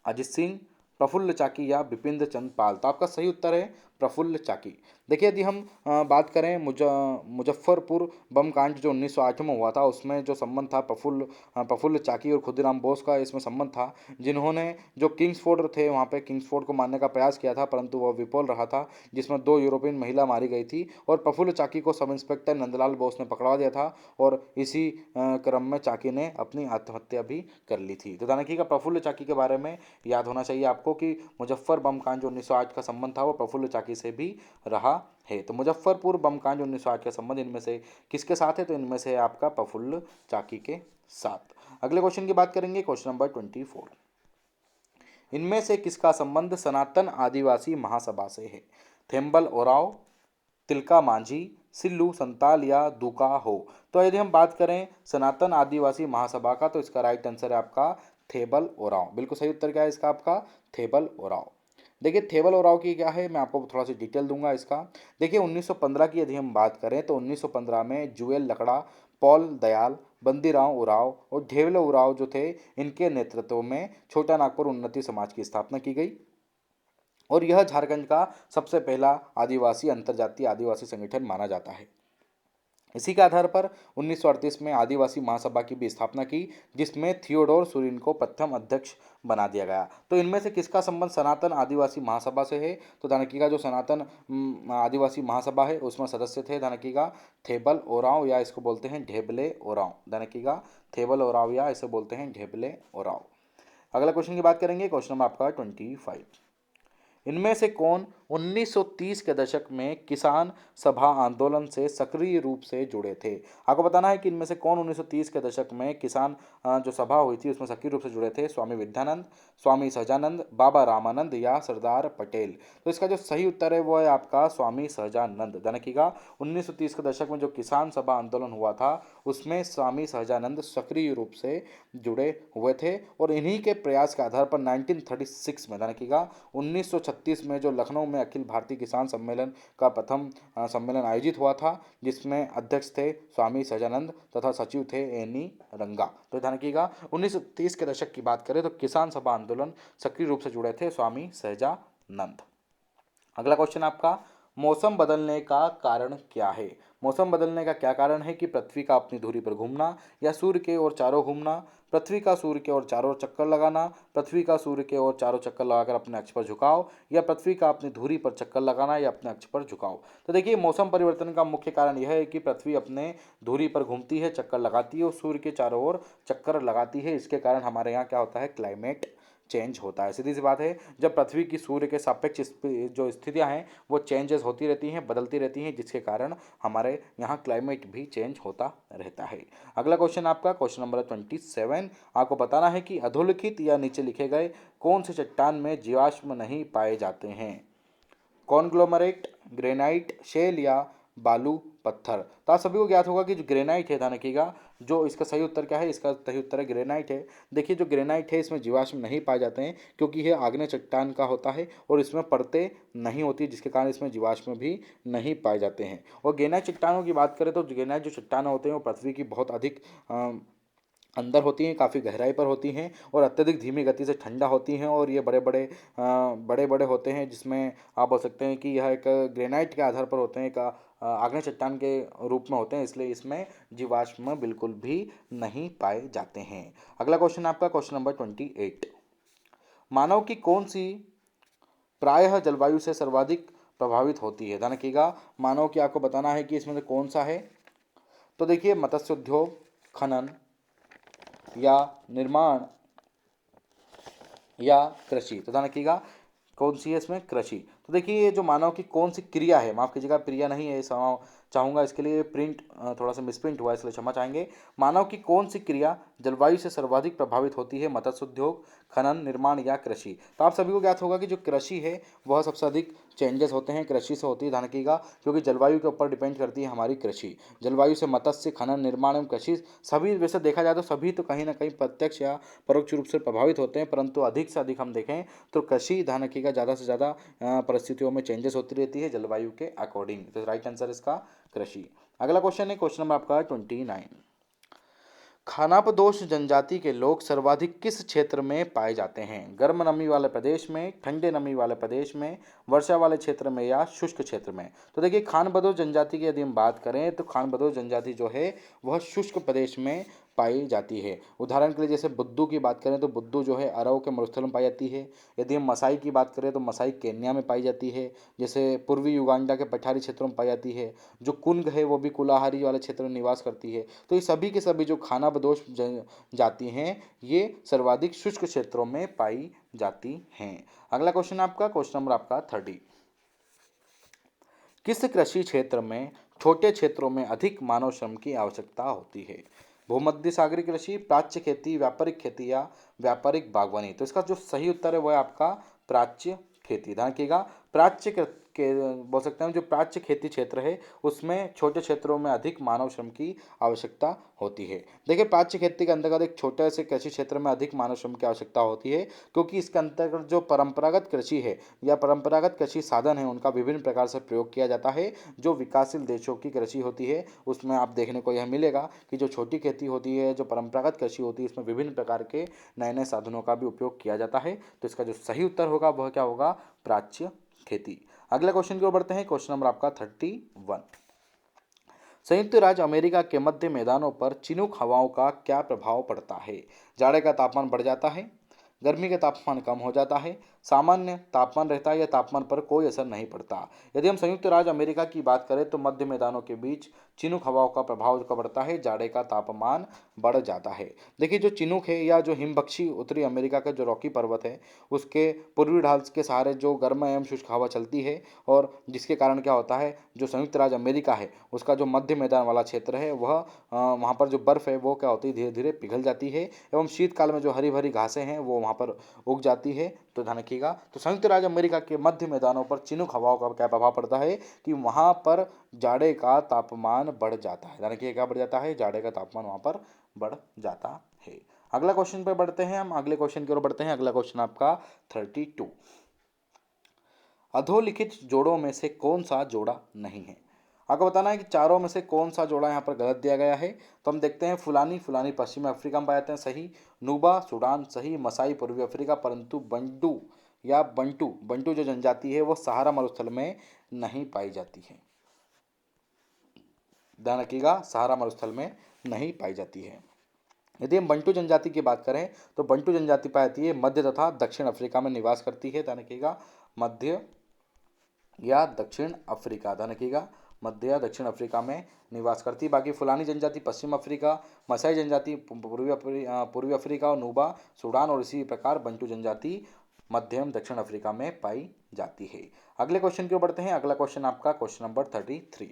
अजित सिंह, प्रफुल्ल चाकी या बिपिन चंद्र पाल। तो आपका सही उत्तर है प्रफुल्ल चाकी। देखिए यदि हम बात करें मुजफ्फरपुर बम कांड जो 1908 में हुआ था उसमें जो संबंध था प्रफुल्ल चाकी और खुदीराम बोस का इसमें संबंध था, जिन्होंने जो किंग्सफोर्ड थे वहाँ पे किंग्सफोर्ड को मारने का प्रयास किया था परंतु वह विफल रहा था, जिसमें 2 यूरोपियन महिला मारी गई थी और प्रफुल्ल चाकी को सब इंस्पेक्टर नंदलाल बोस ने पकड़ा दिया था और इसी क्रम में चाकी ने अपनी आत्महत्या भी कर ली थी। तो ध्यान रखिएगा प्रफुल्ल चाकी के बारे में याद होना चाहिए आपको कि मुजफ्फर बम कांड जो 1908 का संबंध था वो प्रफुल्ल चाकी से भी रहा है। तो मुजफ्फरपुर बम कांड 1908 का संबंध इनमें से किसके साथ है? तो इनमें से आपका प्रफुल्ल चाकी के साथ। अगले क्वेश्चन की बात करेंगे, क्वेश्चन नंबर 24। इनमें से किसका संबंध सनातन आदिवासी महासभा से है? थेम्बल ओराव, तिलका मांझी, सिल्लू संताल या दुका हो। तो यदि हम बात करें सनातन आदिवासी महासभा का तो इसका राइट आंसर है आपका थेबल ओराव। बिल्कुल सही उत्तर क्या है इसका? आपका थेबल ओराव। देखिए थेबल ओराव की क्या है, मैं आपको थोड़ा सा डिटेल दूंगा इसका। देखिए 1915 की यदि हम बात करें तो 1915 में जुएल लकड़ा, पॉल दयाल, बंदीराव उराव और ढेवले उराव जो थे, इनके नेतृत्व में छोटा नागपुर उन्नति समाज की स्थापना की गई और यह झारखंड का सबसे पहला आदिवासी अंतर्जातीय आदिवासी संगठन माना जाता है। इसी के आधार पर 1938 में आदिवासी महासभा की भी स्थापना की, जिसमें थियोडोर सुरीन को प्रथम अध्यक्ष बना दिया गया। तो इनमें से किसका संबंध सनातन आदिवासी महासभा से है? तो ध्यान रखिएगा, जो सनातन आदिवासी महासभा है उसमें सदस्य थे, ध्यान रखिएगा, थेबल ओराव या इसको बोलते हैं ढेबले ओराव। ध्यान रखिएगा, थेबल ओराव या इसे बोलते हैं ढेबले ओराव। अगला क्वेश्चन की बात करेंगे, क्वेश्चन नंबर आपका 25। इनमें से कौन 1930 के दशक में किसान सभा आंदोलन से सक्रिय रूप से जुड़े थे? आपको बताना है कि इनमें से कौन 1930 के दशक में किसान जो सभा हुई थी उसमें सक्रिय रूप से जुड़े थे। स्वामी विद्यानंद, स्वामी सहजानंद, बाबा रामानंद या सरदार पटेल। तो इसका जो सही उत्तर है वो है आपका स्वामी सहजानंद। ध्यान रखिएगा, 1930 के दशक में जो किसान सभा आंदोलन हुआ था उसमें स्वामी सहजानंद सक्रिय रूप से जुड़े हुए थे और इन्हीं के प्रयास के आधार पर 1936 में, ध्यान रखिएगा, 1936 में जो लखनऊ में अखिल भारतीय किसान सम्मेलन का प्रथम सम्मेलन आयोजित हुआ था, जिसमें अध्यक्ष थे स्वामी सहजानंद तथा सचिव थे एनी रंगा। तो ध्यान रखिएगा, 1930 के दशक की बात करें तो किसान सभा आंदोलन सक्रिय रूप से जुड़े थे स्वामी सहजानंद। अगला क्वेश्चन आपका, मौसम बदलने का कारण क्या है? मौसम बदलने का क्या कारण है कि पृथ्वी का अपनी धुरी पर घूमना या सूर्य के ओर चारों घूमना, पृथ्वी का सूर्य के ओर चारों चक्कर लगाना, पृथ्वी का सूर्य के ओर चारों चक्कर लगाकर अपने अक्ष पर झुकाव, या पृथ्वी का अपनी धुरी पर चक्कर लगाना या अपने अक्ष पर झुकाव। तो देखिए, मौसम परिवर्तन का मुख्य कारण यह है कि पृथ्वी अपने धुरी पर घूमती है, चक्कर लगाती है और सूर्य के चारों ओर चक्कर लगाती है। इसके कारण हमारे यहाँ क्या होता है, क्लाइमेट चेंज होता है। सीधी सी बात है, जब पृथ्वी की सूर्य के सापेक्ष जो स्थितियां हैं वो चेंजेस होती रहती हैं, बदलती रहती हैं, जिसके कारण हमारे यहाँ क्लाइमेट भी चेंज होता रहता है। अगला क्वेश्चन आपका, क्वेश्चन नंबर 27। आपको बताना है कि अधोलिखित या नीचे लिखे गए कौन से चट्टान में जीवाश्म नहीं पाए जाते हैं? कॉन्ग्लोमरेट, ग्रेनाइट, शेल या बालू पत्थर। तो आप सभी को ज्ञात होगा कि जो ग्रेनाइट है, ध्यान रखिएगा, जो इसका सही उत्तर क्या है, इसका सही उत्तर है ग्रेनाइट है। देखिए, जो ग्रेनाइट है इसमें जीवाश्म नहीं पाए जाते हैं क्योंकि यह आग्नेय चट्टान का होता है और इसमें परतें नहीं होती, जिसके कारण इसमें जीवाश्म भी नहीं पाए जाते हैं। और ग्रेनाइट चट्टानों की बात करें तो ग्रेनाइट जो चट्टान होते हैं वो पृथ्वी की बहुत अधिक अंदर होती हैं, काफ़ी गहराई पर होती हैं और अत्यधिक धीमी गति से ठंडा होती हैं और ये बड़े बड़े होते हैं, जिसमें आप बोल सकते हैं कि यह एक ग्रेनाइट के आधार पर होते हैं, एक आग्नेय चट्टान के रूप में होते हैं, इसलिए इसमें जीवाश्म बिल्कुल भी नहीं पाए जाते हैं। अगला क्वेश्चन आपका, क्वेश्चन नंबर 28। मानव की कौन सी प्रायः जलवायु से सर्वाधिक प्रभावित होती है? ध्यान रखिएगा, मानव की आपको बताना है कि इसमें से कौन सा है। तो देखिए, मत्स्य उद्योग, खनन या निर्माण या कृषि। तो ध्यान रखिएगा, कौन सी है इसमें? कृषि। तो देखिए, ये जो मानव की कौन सी क्रिया है, माफ कीजिएगा क्रिया नहीं है, चाहूँगा इसके लिए प्रिंट थोड़ा सा मिसप्रिंट हुआ, इसलिए क्षमा चाहेंगे। मानव की कौन सी क्रिया जलवायु से सर्वाधिक प्रभावित होती है? मत्स्य उद्योग, खनन, निर्माण या कृषि। तो आप सभी को ज्ञात होगा कि जो कृषि है वह सबसे अधिक चेंजेस होते हैं कृषि से होती है, ध्यान रखिएगा, क्योंकि जलवायु के ऊपर डिपेंड करती है हमारी कृषि। जलवायु से मत्स्य, खनन, निर्माण एवं कृषि सभी, वैसे देखा जाए तो सभी तो कहीं ना कहीं प्रत्यक्ष या परोक्ष रूप से प्रभावित होते हैं, परंतु अधिक से अधिक हम देखें तो कृषि, ध्यान रखिएगा, ज़्यादा से ज़्यादा परिस्थितियों में चेंजेस होती रहती है जलवायु के अकॉर्डिंग। तो राइट आंसर इसका कृषि। अगला क्वेश्चन है, क्वेश्चन नंबर आपका 29। खानाबदोश जनजाति के लोग सर्वाधिक किस क्षेत्र में पाए जाते हैं? गर्म नमी वाले प्रदेश में, ठंडे नमी वाले प्रदेश में, वर्षा वाले क्षेत्र में या शुष्क क्षेत्र में? तो देखिए, खानाबदोश जनजाति की यदि हम बात करें तो खानाबदोश जनजाति जो है वह शुष्क प्रदेश में पाई जाती है। उदाहरण के लिए जैसे बुद्दू की बात करें तो बुद्दू जो है अरव के मरुस्थल में पाई जाती है। यदि हम मसाई की बात करें तो मसाई केन्या में पाई जाती है, जैसे पूर्वी युगांडा के पठारी क्षेत्रों में पाई जाती है। जो कुंग है वो भी कुलाहारी वाले क्षेत्र में निवास करती है। तो ये सभी के सभी जो खानाबदोश जाति हैं ये सर्वाधिक शुष्क क्षेत्रों में पाई जाती हैं। अगला क्वेश्चन आपका, क्वेश्चन नंबर आपका 30। किस कृषि क्षेत्र में छोटे क्षेत्रों में अधिक मानव श्रम की आवश्यकता होती है? भूमध्य सागरीय कृषि, प्राच्य खेती, व्यापारिक खेती या व्यापारिक बागवानी। तो इसका जो सही उत्तर है वह है आपका प्राच्य खेती। ध्यान रखिएगा, प्राच्य बोल सकते हैं जो प्राच्य खेती क्षेत्र है उसमें छोटे क्षेत्रों में अधिक मानव श्रम की आवश्यकता होती है। देखिए प्राच्य खेती के अंतर्गत एक छोटे से कृषि क्षेत्र में अधिक मानव श्रम की आवश्यकता होती है, क्योंकि इसके अंतर्गत जो परंपरागत कृषि है या परंपरागत कृषि साधन है उनका विभिन्न प्रकार से प्रयोग किया जाता है। जो विकासशील देशों की कृषि होती है उसमें आप देखने को यह मिलेगा कि जो छोटी खेती होती है, जो परंपरागत कृषि होती है, इसमें विभिन्न प्रकार के नए नए साधनों का भी उपयोग किया जाता है। तो इसका जो सही उत्तर होगा वह क्या होगा? प्राच्य खेती। अगले क्वेश्चन की ओर बढ़ते हैं। क्वेश्चन नंबर आपका 31। संयुक्त राज्य अमेरिका के मध्य मैदानों पर चिनूक हवाओं का क्या प्रभाव पड़ता है? जाड़े का तापमान बढ़ जाता है, गर्मी का तापमान कम हो जाता है, सामान्य तापमान रहता है या तापमान पर कोई असर नहीं पड़ता? यदि हम संयुक्त राज्य अमेरिका की बात करें तो मध्य मैदानों के बीच चिनूक हवाओं का प्रभाव कब बढ़ता है? जाड़े का तापमान बढ़ जाता है। देखिए जो चिनूक है या जो हिमबक्षी उत्तरी अमेरिका का जो रॉकी पर्वत है उसके पूर्वी ढाल के सहारे जो गर्म एवं शुष्क हवा चलती है, और जिसके कारण क्या होता है, जो संयुक्त राज्य अमेरिका है उसका जो मध्य मैदान वाला क्षेत्र है वह वहाँ पर जो बर्फ़ है वो क्या होती है, धीरे धीरे पिघल जाती है एवं शीतकाल में जो हरी भरी घासें हैं वो वहाँ पर उग जाती है। तो ध्यान रखिएगा, तो संयुक्त राज्य अमेरिका के मध्य मैदानों पर चिनूक हवाओं का क्या प्रभाव पड़ता है कि वहाँ पर जाड़े का तापमान बढ़ जाता है। ध्यान रखिए क्या बढ़ जाता है? जाड़े का तापमान वहाँ पर बढ़ जाता है। अगला क्वेश्चन पे बढ़ते हैं हम, अगले क्वेश्चन की ओर बढ़ते हैं। अगला क्वेश्चन आपका 32। अधोलिखित जोड़ों में से कौन सा जोड़ा नहीं है? आपको बताना है कि चारों में से कौन सा जोड़ा यहाँ पर गलत दिया गया है। तो हम देखते हैं फुलानी, फुलानी पश्चिमी अफ्रीका में पाए जाते हैं, सही। नुबा सूडान सही। मसाई पूर्वी अफ्रीका, परंतु बंटू या बंटू बंटू जो जनजाति है वो सहारा मरुस्थल में नहीं पाई जाती है। ध्यान रखिएगा, सहारा मरुस्थल में नहीं पाई जाती है। यदि हम बंटू जनजाति की बात करें तो बंटू जनजाति पाई जाती है मध्य तथा दक्षिण अफ्रीका में निवास करती है। ध्यान रखिएगा, मध्य या दक्षिण अफ्रीका, ध्यान रखिएगा, मध्य या दक्षिण अफ्रीका में निवास करती है। बाकी फुलानी जनजाति पश्चिम अफ्रीका, मसाई जनजाति पूर्वी अफ्रीका और नुबा सूडान, और इसी प्रकार बंटू जनजाति मध्य एवं दक्षिण अफ्रीका में पाई जाती है। अगले क्वेश्चन की ओर बढ़ते हैं। अगला क्वेश्चन आपका क्वेश्चन नंबर 33।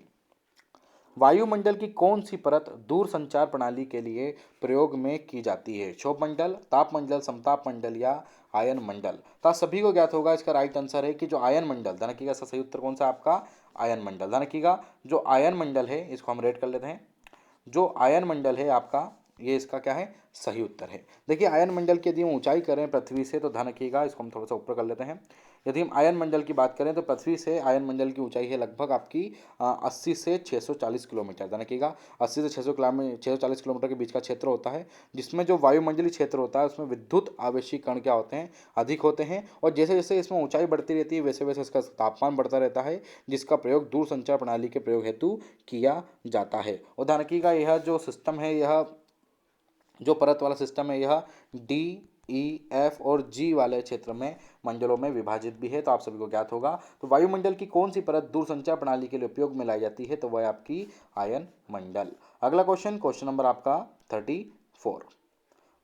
वायुमंडल की कौन सी परत दूर संचार प्रणाली के लिए प्रयोग में की जाती है? क्षोभ मंडल, ताप मंडल, समताप मंडल या आयन मंडल? तो आप सभी को ज्ञात होगा इसका राइट आंसर है कि जो आयन मंडल, ध्यान रखिएगा इसका सही उत्तर कौन सा आपका? आयन मंडल। ध्यान रखिएगा, जो आयन मंडल है इसको हम रेड कर लेते हैं। जो आयन मंडल है आपका, ये इसका क्या है? सही उत्तर है। देखिए आयन मंडल की यदि हम ऊंचाई करें पृथ्वी से तो ध्यान रखिएगा, इसको हम थोड़ा सा ऊपर कर लेते हैं। यदि हम आयन मंडल की बात करें तो पृथ्वी से आयन मंडल की ऊंचाई है लगभग आपकी 80 से 640 किलोमीटर। ध्यान रखिएगा, 80 से 640 किलोमीटर के बीच का क्षेत्र होता है, जिसमें जो वायुमंडलीय क्षेत्र होता है उसमें विद्युत आवेशी कण क्या होते हैं? अधिक होते हैं। और जैसे जैसे इसमें ऊंचाई बढ़ती रहती है वैसे वैसे इसका तापमान बढ़ता रहता है, जिसका प्रयोग दूर संचार प्रणाली के प्रयोग हेतु किया जाता है। और ध्यान रखिएगा यह जो सिस्टम है, यह जो परत वाला सिस्टम है, यह डी, ई, एफ और जी वाले क्षेत्र में मंडलों में विभाजित भी है। तो आप सभी को ज्ञात होगा। तो वायुमंडल की कौन सी परत दूर संचार प्रणाली के लिए उपयोग में लाई जाती है? तो वह आपकी आयन मंडल। अगला क्वेश्चन, क्वेश्चन नंबर आपका 34।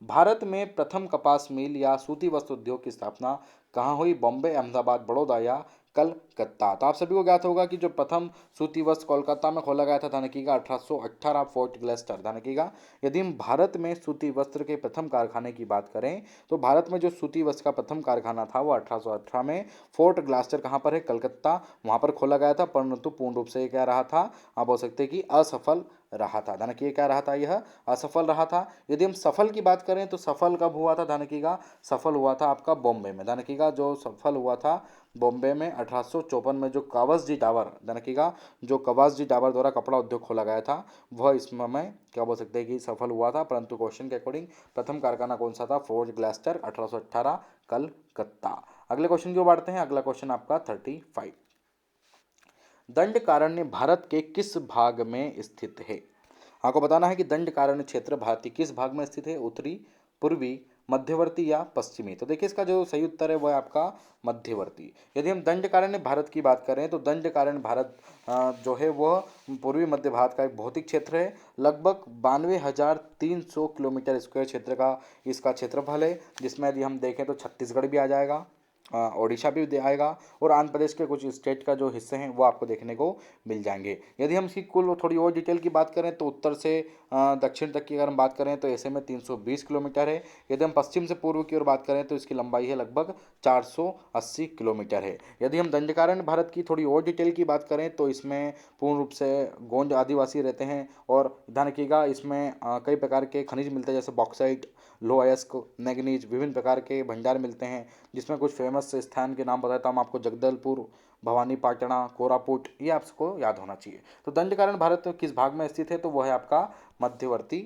भारत में प्रथम कपास मिल या सूती वस्त्र उद्योग की स्थापना कहाँ हुई? बॉम्बे, अहमदाबाद, बड़ौदा या कलकत्ता? तो आप सभी को ज्ञात होगा कि जो प्रथम सूती वस्त्र कोलकाता में खोला गया था। ध्यान रखिएगा 1818 फोर्ट ग्लेस्टर। ध्यान रखिएगा, यदि हम भारत में सूती वस्त्र के प्रथम कारखाने की बात करें तो भारत में जो सूती वस्त्र का प्रथम कारखाना था वो 1818 में फोर्ट ग्लास्टर कहाँ पर है? कलकत्ता, वहाँ पर खोला गया था। परंतु पूर्ण रूप से ये क्या रहा था? आप बोल सकते हैं कि असफल रहा था। ध्यान रखिए क्या रहा था? यह असफल रहा था। यदि हम सफल की बात करें तो सफल कब हुआ था? ध्यान रखिएगा, सफल हुआ था आपका बॉम्बे में। ध्यान रखिएगा, जो सफल हुआ था बॉम्बे में 1854 में जो कवासजी टावर, ध्यान रखिएगा, जो कवासजी टावर द्वारा कपड़ा उद्योग खोला गया था वह इस समय क्या बोल सकते हैं कि सफल हुआ था। परंतु क्वेश्चन के अकॉर्डिंग प्रथम कारखाना कौन सा था? फोर्ट ग्लास्टर, 1818, कलकत्ता। अगले क्वेश्चन की ओर बढ़ते हैं। अगला क्वेश्चन आपका 35। दंडकारण्य भारत के किस भाग में स्थित है? आपको बताना है कि दंडकारण्य क्षेत्र भारत के किस भाग में स्थित है? उत्तरी, पूर्वी, मध्यवर्ती या पश्चिमी? तो देखिए इसका जो सही उत्तर है वह है आपका मध्यवर्ती। यदि हम दंडकारण्य भारत की बात करें तो दंडकारण्य भारत जो है वह पूर्वी मध्य भारत का एक भौतिक क्षेत्र है। लगभग 92,300 किलोमीटर स्क्वायर क्षेत्र का इसका क्षेत्रफल है, जिसमें यदि हम देखें तो छत्तीसगढ़ भी आ जाएगा ओडिशा भी आएगा और आंध्र प्रदेश के कुछ स्टेट का जो हिस्से हैं वो आपको देखने को मिल जाएंगे। यदि हम इसकी कुल थोड़ी और डिटेल की बात करें तो उत्तर से दक्षिण तक की अगर हम बात करें तो ऐसे में 320 किलोमीटर है। यदि हम पश्चिम से पूर्व की ओर बात करें तो इसकी लंबाई है लगभग 480 किलोमीटर है। यदि हम दंडकारण्य भारत की थोड़ी और डिटेल की बात करें तो इसमें पूर्ण रूप से गोंड आदिवासी रहते हैं और ध्यान रखिएगा इसमें कई प्रकार के खनिज मिलते हैं, जैसे बॉक्साइट, लो अयस्क, मैग्नीज, विभिन्न प्रकार के भंडार मिलते हैं। जिसमें कुछ फेमस स्थान के नाम बताता हूँ आपको, जगदलपुर, भवानी पाटणा, कोरापुट, ये आपको याद होना चाहिए। तो दंडकारण्य भारत किस भाग में स्थित है, तो वह है आपका मध्यवर्ती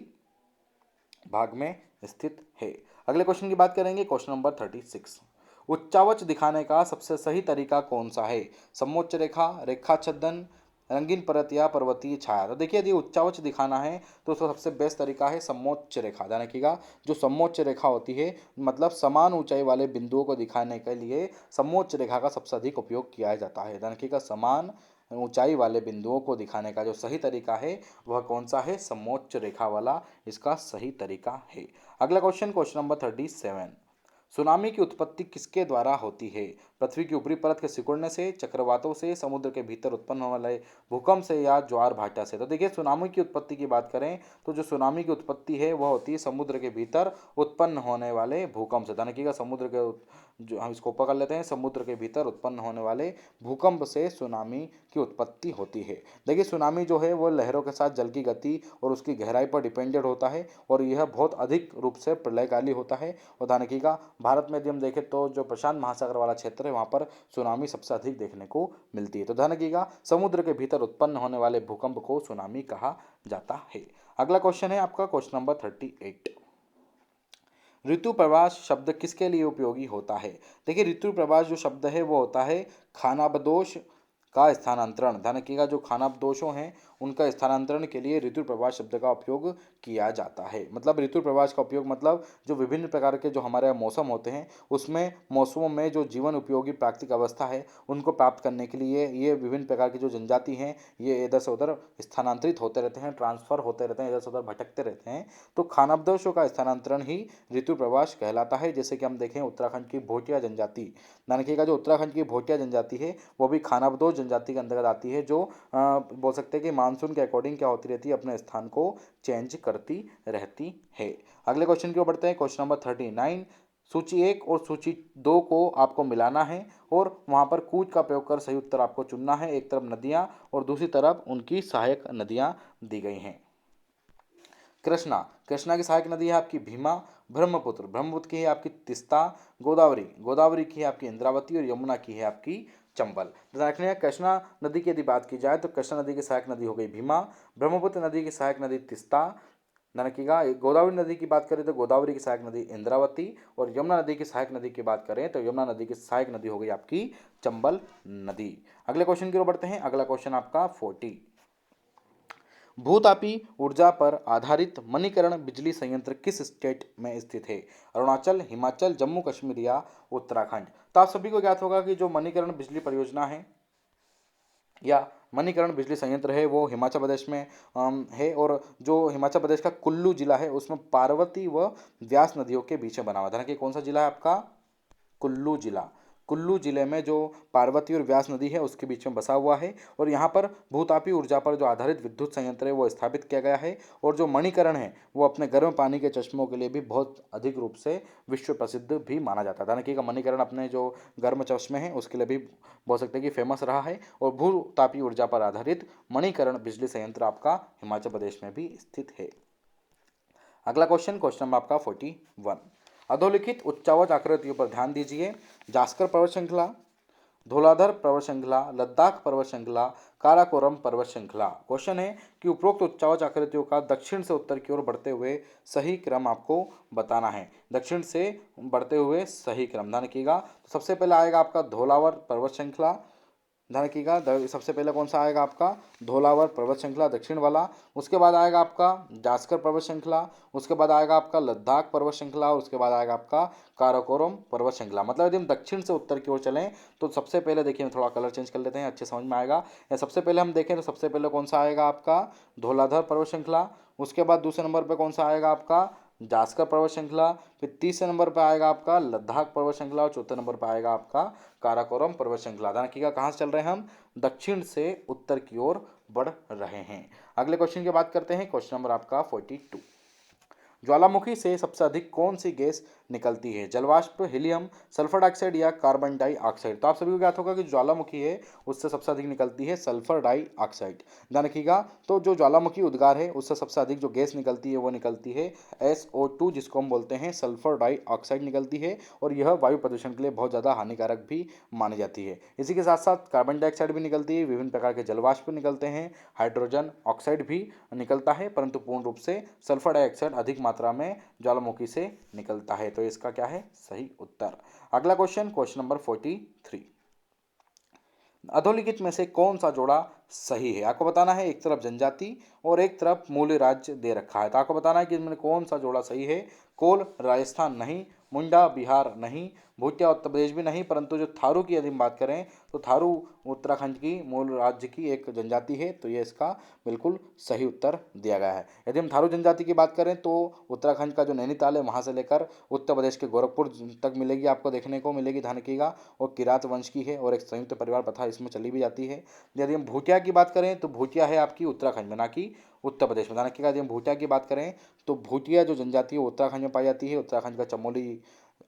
भाग में स्थित है। अगले क्वेश्चन की बात करेंगे, क्वेश्चन नंबर 36। उच्चावच दिखाने का सबसे सही तरीका कौन सा है? समोच्च रेखा, रेखा छद्म, रंगीन परत या पर्वतीय छाया? तो देखिए यदि उच्चावच दिखाना है तो उसका सबसे बेस्ट तरीका है समोच्च रेखा। ध्यान रखिएगा, जो समोच्च रेखा होती है मतलब समान ऊंचाई वाले बिंदुओं को दिखाने के लिए समोच्च रेखा का सबसे अधिक उपयोग किया जाता है। ध्यान रखिएगा, समान ऊंचाई वाले बिंदुओं को दिखाने का जो सही तरीका है वह कौन सा है? समोच्च रेखा वाला इसका सही तरीका है। अगला क्वेश्चन, क्वेश्चन नंबर 37। सुनामी की उत्पत्ति किसके द्वारा होती है? पृथ्वी की ऊपरी परत के सिकुड़ने से, चक्रवातों से, समुद्र के भीतर उत्पन्न होने वाले भूकंप से या ज्वार भाटा से? तो देखिए सुनामी की उत्पत्ति की बात करें तो जो सुनामी की उत्पत्ति है वह होती है समुद्र के भीतर उत्पन्न होने वाले भूकंप से। ध्यान रखिएगा, समुद्र के जो हम इसको पकड़ लेते हैं, समुद्र के भीतर उत्पन्न होने वाले भूकंप से सुनामी की उत्पत्ति होती है। देखिए सुनामी जो है वो लहरों के साथ जल की गति और उसकी गहराई पर डिपेंडेंट होता है और यह बहुत अधिक रूप से प्रलयकाली होता है। और ध्यान रखिएगा, भारत में यदि हम देखें तो जो प्रशांत महासागर वाला क्षेत्र है वहाँ पर सुनामी सबसे अधिक देखने को मिलती है। तो ध्यान रखिएगा, समुद्र के भीतर उत्पन्न होने वाले भूकंप को सुनामी कहा जाता है। अगला क्वेश्चन है आपका क्वेश्चन नंबर 38। ऋतु प्रवास शब्द किसके लिए उपयोगी होता है? देखिए ऋतु प्रवास जो शब्द है वो होता है खानाबदोश का स्थानांतरण। ध्यान रखिएगा, जो खानाबदोशों हैं उनका स्थानांतरण के लिए ऋतु प्रवास शब्द का उपयोग किया जाता है। मतलब ऋतु प्रवास का उपयोग मतलब जो विभिन्न प्रकार के जो हमारे मौसम होते हैं उसमें मौसमों में जो जीवन उपयोगी प्राकृतिक अवस्था है उनको प्राप्त करने के लिए ये विभिन्न प्रकार की जो जनजाति हैं ये इधर से उधर स्थानांतरित होते रहते हैं, ट्रांसफर होते रहते हैं, इधर से उधर भटकते रहते हैं। तो खानाबदोशों का स्थानांतरण ही ऋतु प्रवास कहलाता है। जैसे कि हम देखें उत्तराखंड की भोटिया जनजाति, ध्यान रखिएगा, जो उत्तराखंड की भोटिया जनजाति है वो भी खानाबदोश जनजाति के अंतर्गत आती है, जो बोल सकते हैं कि मानसून के अकॉर्डिंग क्या होती रहती है, अपने स्थान को चेंज करती रहती है। अगले क्वेश्चन की ओर बढ़ते हैं, क्वेश्चन नंबर 39। सूची 1 और सूची 2 को आपको मिलाना है और वहां पर कूच का प्रयोग कर सही उत्तर आपको चुनना है। एक तरफ नदियां और दूसरी तरफ उनकी सहायक नदियां दी गई हैं। कृष्णा, कृष्णा की सहायक नदी है आपकी भीमा। ब्रह्मपुत्र, ब्रह्मपुत्र की है आपकी तिस्ता। गोदावरी, गोदावरी की है आपकी इंद्रावती और यमुना की है आपकी चंबल। ध्यान रखना है, कृष्णा नदी की यदि बात की जाए तो कृष्णा नदी की सहायक नदी हो गई भीमा, ब्रह्मपुत्र नदी की सहायक नदी तिस्ता। ध्यान रखिएगा, गोदावरी नदी की बात करें तो गोदावरी की सहायक नदी इंद्रावती और यमुना नदी की सहायक नदी की बात करें तो यमुना नदी की सहायक नदी हो गई आपकी चंबल नदी। अगले क्वेश्चन की ओर बढ़ते हैं। अगला क्वेश्चन आपका 40। भूतापी ऊर्जा पर आधारित मणिकरण बिजली संयंत्र किस स्टेट में स्थित है? अरुणाचल, हिमाचल, जम्मू कश्मीर या उत्तराखंड? तो आप सभी को ज्ञात होगा कि जो मणिकरण बिजली परियोजना है या मणिकरण बिजली संयंत्र है वो हिमाचल प्रदेश में है और जो हिमाचल प्रदेश का कुल्लू जिला है उसमें पार्वती व व्यास नदियों के बीच में बना हुआ है। कौन सा जिला है आपका? कुल्लू जिला। कुल्लू जिले में जो पार्वती और व्यास नदी है उसके बीच में बसा हुआ है और यहाँ पर भूतापी ऊर्जा पर जो आधारित विद्युत संयंत्र है वो स्थापित किया गया है। और जो मणिकरण है वो अपने गर्म पानी के चश्मों के लिए भी बहुत अधिक रूप से विश्व प्रसिद्ध भी माना जाता है। यानी कि मणिकरण अपने जो गर्म चश्मे हैं उसके लिए भी बोल सकते हैं कि फेमस रहा है और भूतापी ऊर्जा पर आधारित मणिकरण बिजली संयंत्र आपका हिमाचल प्रदेश में भी स्थित है। अगला क्वेश्चन, क्वेश्चन नंबर आपका 41। अधोलिखित उच्चावच आकृतियों पर ध्यान दीजिए। जास्कर पर्वत श्रृंखला, धौलाधर पर्वत श्रृंखला, लद्दाख पर्वत श्रृंखला, काराकोरम पर्वत श्रृंखला। क्वेश्चन है कि उपरोक्त उच्चावच आकृतियों का दक्षिण से उत्तर की ओर बढ़ते हुए सही क्रम आपको बताना है। दक्षिण से बढ़ते हुए सही क्रम, ध्यान रखिएगा। तो सबसे पहले आएगा आपका धौलावर पर्वत श्रृंखला। ध्यान रखिएगा, सबसे पहले कौन सा आएगा आपका? धौलावर पर्वत श्रृंखला दक्षिण वाला। उसके बाद आएगा आपका जास्कर पर्वत श्रृंखला। उसके बाद आएगा आपका लद्दाख पर्वत श्रृंखला। उसके बाद आएगा आपका काराकोरम पर्वत श्रृंखला। मतलब यदि हम दक्षिण से उत्तर की ओर चलें तो सबसे पहले देखिए, थोड़ा कलर चेंज कर लेते हैं, अच्छे समझ में आएगा। या सबसे पहले हम देखें तो सबसे पहले कौन सा आएगा आपका? धौलाधर पर्वत श्रृंखला। उसके बाद दूसरे नंबर पर कौन सा आएगा आपका? जास्कर पर्वत श्रृंखला, फिर तीसरे नंबर पर आएगा आपका लद्दाख पर्वत श्रृंखला और चौथे नंबर पर आएगा आपका काराकोरम पर्वत श्रृंखला। ध्यान रखिएगा कहाँ से चल रहे हैं हम, दक्षिण से उत्तर की ओर बढ़ रहे हैं। अगले क्वेश्चन की बात करते हैं, क्वेश्चन नंबर आपका 42। ज्वालामुखी से सबसे अधिक कौन सी गैस निकलती है, जलवाष्प, हीलियम, सल्फर डाइऑक्साइड या कार्बन डाइऑक्साइड। तो आप सभी को ज्ञात होगा कि ज्वालामुखी है उससे सबसे अधिक निकलती है सल्फर डाइऑक्साइड। ध्यान रखिएगा, तो जो ज्वालामुखी उद्गार है उससे सबसे अधिक जो गैस निकलती है वो निकलती है SO2, जिसको हम बोलते हैं सल्फर डाइऑक्साइड निकलती है, और यह वायु प्रदूषण के लिए बहुत ज़्यादा हानिकारक भी मानी जाती है। इसी के साथ साथ कार्बन डाइऑक्साइड भी निकलती है, विभिन्न प्रकार के जलवाष्प निकलते हैं, हाइड्रोजन ऑक्साइड भी निकलता है, परंतु पूर्ण रूप से सल्फर डाइऑक्साइड अधिक मात्रा में ज्वालामुखी से निकलता है। तो इसका क्या है सही उत्तर। अगला क्वेश्चन, क्वेश्चन नंबर 43। अधोलिखित में से कौन सा जोड़ा सही है। आपको बताना है, एक तरफ जनजाति और एक तरफ मूल राज्य दे रखा है, तो आपको बताना है कि इनमें कौन सा जोड़ा सही है। कोल राजस्थान नहीं, मुंडा बिहार नहीं, भूटिया उत्तर प्रदेश भी नहीं, परंतु जो थारू की यदि हम बात करें तो थारू उत्तराखंड की मूल राज्य की एक जनजाति है, तो ये इसका बिल्कुल सही उत्तर दिया गया है। यदि हम थारू जनजाति की बात करें तो उत्तराखंड का जो नैनीताल है वहाँ से लेकर उत्तर प्रदेश के गोरखपुर तक मिलेगी, आपको देखने को मिलेगी। ध्यान रखिएगा, और किरात वंश की है और एक संयुक्त परिवार प्रथा इसमें चली भी जाती है। यदि हम भूटिया की बात करें तो भूटिया है आपकी उत्तराखंड में, ना कि उत्तर प्रदेश में। ध्यान रखिएगा, यदि हम भूटिया की बात करें तो भूटिया जो जनजाति है उत्तराखंड में पाई जाती है, उत्तराखंड का चमोली,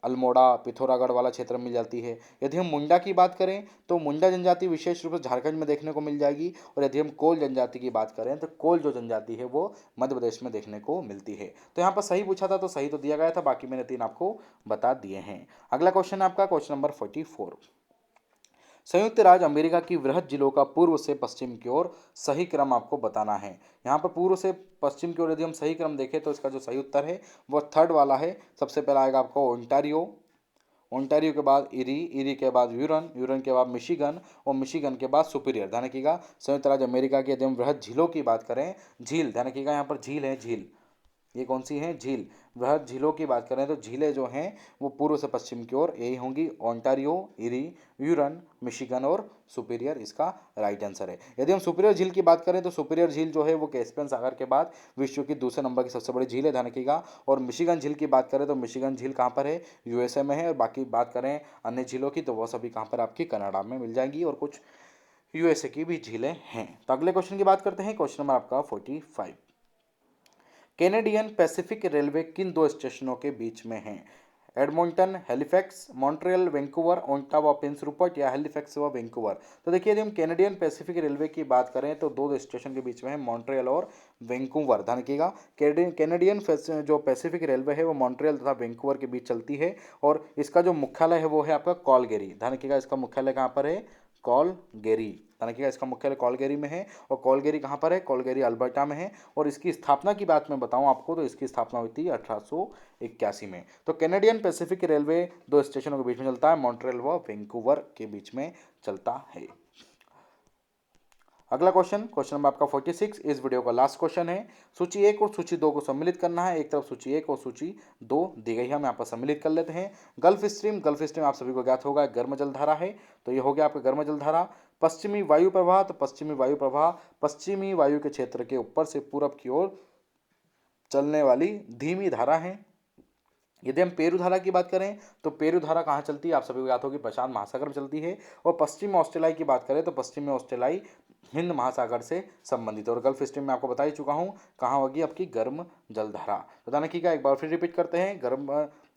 अल्मोड़ा, पिथौरागढ़ वाला क्षेत्र में मिल जाती है। यदि हम मुंडा की बात करें तो मुंडा जनजाति विशेष रूप से झारखंड में देखने को मिल जाएगी, और यदि हम कोल जनजाति की बात करें तो कोल जो जनजाति है वो मध्य प्रदेश में देखने को मिलती है। तो यहाँ पर सही पूछा था तो सही तो दिया गया था, बाकी मैंने 3 आपको बता दिए हैं। अगला क्वेश्चन है आपका क्वेश्चन नंबर 44। संयुक्त राज्य अमेरिका की वृहद जिलों का पूर्व से पश्चिम की ओर सही क्रम आपको बताना है। यहाँ पर पूर्व से पश्चिम की ओर यदि हम सही क्रम देखें तो इसका जो सही उत्तर है वह थर्ड वाला है। सबसे पहला आएगा आपको ओंटारियो, ओंटारियो के बाद इरी, इरी के बाद यूरन, यूरन के बाद मिशिगन और मिशिगन के बाद सुपीरियर। ध्यान रखिएगा, संयुक्त राज्य अमेरिका की यदि हम वृहद झीलों की बात करें, झील, ध्यान रखिएगा यहाँ पर झील है, झील ये कौन सी है, झील। वह झीलों की बात करें तो झीलें जो हैं वो पूर्व से पश्चिम की ओर यही होंगी, ओंटारियो, इरी, यूरन, मिशिगन और सुपीरियर इसका राइट आंसर है। यदि हम सुपीरियर झील की बात करें तो सुपीरियर झील जो है वो कैस्पियन सागर के बाद विश्व की दूसरे नंबर की सबसे बड़ी झील है, ध्यान रखिएगा। और मिशिगन झील की बात करें तो मिशिगन झील कहाँ पर है, USA में है, और बाकी बात करें अन्य झीलों की तो वह सभी कहाँ पर आपकी कनाडा में मिल जाएंगी, और कुछ USA की भी झीलें हैं। तो अगले क्वेश्चन की बात करते हैं, क्वेश्चन नंबर आपका 45। कैनेडियन पैसिफिक रेलवे किन 2 स्टेशनों के बीच में है, Edmonton, Halifax, Montreal, Vancouver, Ottawa, Prince Rupert या हैलिफैक्स व वैंकूवर। तो देखिए यदि हम कैनेडियन पैसिफिक रेलवे की बात करें तो 2 स्टेशन के बीच में है, मॉन्ट्रियल और वैंकूवर। ध्यान रखिएगा, कैनेडियन जो पैसिफिक रेलवे है वो मॉन्ट्रियल तथा वैंकूवर के बीच चलती है, और इसका जो मुख्यालय है वो है आपका कॉलगेरी। ध्यान रखिएगा, इसका मुख्यालय कहाँ पर है, कॉलगेरी। ध्यान रखिएगा, इसका मुख्यालय कॉलगेरी में है, और कॉलगेरी कहाँ पर है, कॉलगेरी अल्बर्टा में है। और इसकी स्थापना की बात मैं बताऊं आपको तो इसकी स्थापना हुई थी 1881 में। तो कैनेडियन पैसिफिक रेलवे 2 स्टेशनों के बीच में चलता है, मॉन्ट्रियल व वैंकूवर के बीच में चलता है। अगला क्वेश्चन, क्वेश्चन नंबर आपका 46, इस वीडियो का लास्ट क्वेश्चन है। सूची 1 और सूची 2 को सम्मिलित करना है। एक तरफ सूची 1 और सूची 2 दी गई है, हम यहाँ पर सम्मिलित कर लेते हैं। गल्फ स्ट्रीम, गल्फ स्ट्रीम आप सभी को ज्ञात होगा गर्म जलधारा है, तो ये हो गया आपका गर्म जलधारा। पश्चिमी वायु प्रवाह, तो पश्चिमी वायु प्रवाह पश्चिमी वायु के क्षेत्र के ऊपर से पूरब की ओर चलने वाली धीमी धारा है। यदि हम पेरू धारा की बात करें तो पेरू धारा कहाँ चलती है, आप सभी को याद होगी प्रशांत महासागर में चलती है। और पश्चिमी ऑस्ट्रेलिया की बात करें तो पश्चिमी ऑस्ट्रेलिया हिंद महासागर से संबंधित है। और गल्फ स्ट्रीम में आपको बता ही चुका हूँ कहाँ होगी आपकी गर्म जलधारा। तो ध्यान रखिएगा, एक बार फिर रिपीट करते हैं,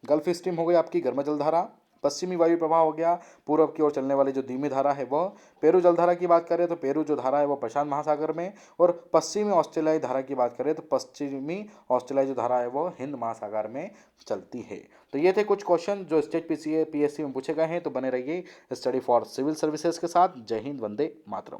गल्फ स्ट्रीम हो गई आपकी गर्म जलधारा, पश्चिमी वायु प्रवाह हो गया पूर्व की ओर चलने वाली जो धीमी धारा है वह। पेरू जलधारा की बात करें तो पेरू जो धारा है वो प्रशांत महासागर में, और पश्चिमी ऑस्ट्रेलियाई धारा की बात करें तो पश्चिमी ऑस्ट्रेलियाई जो धारा है वो हिंद महासागर में चलती है। तो ये थे कुछ क्वेश्चन जो स्टेट PSC में पूछे गए हैं। तो बने रहिए स्टडी फॉर सिविल सर्विसेज के साथ। जय हिंद, वंदे मातरम।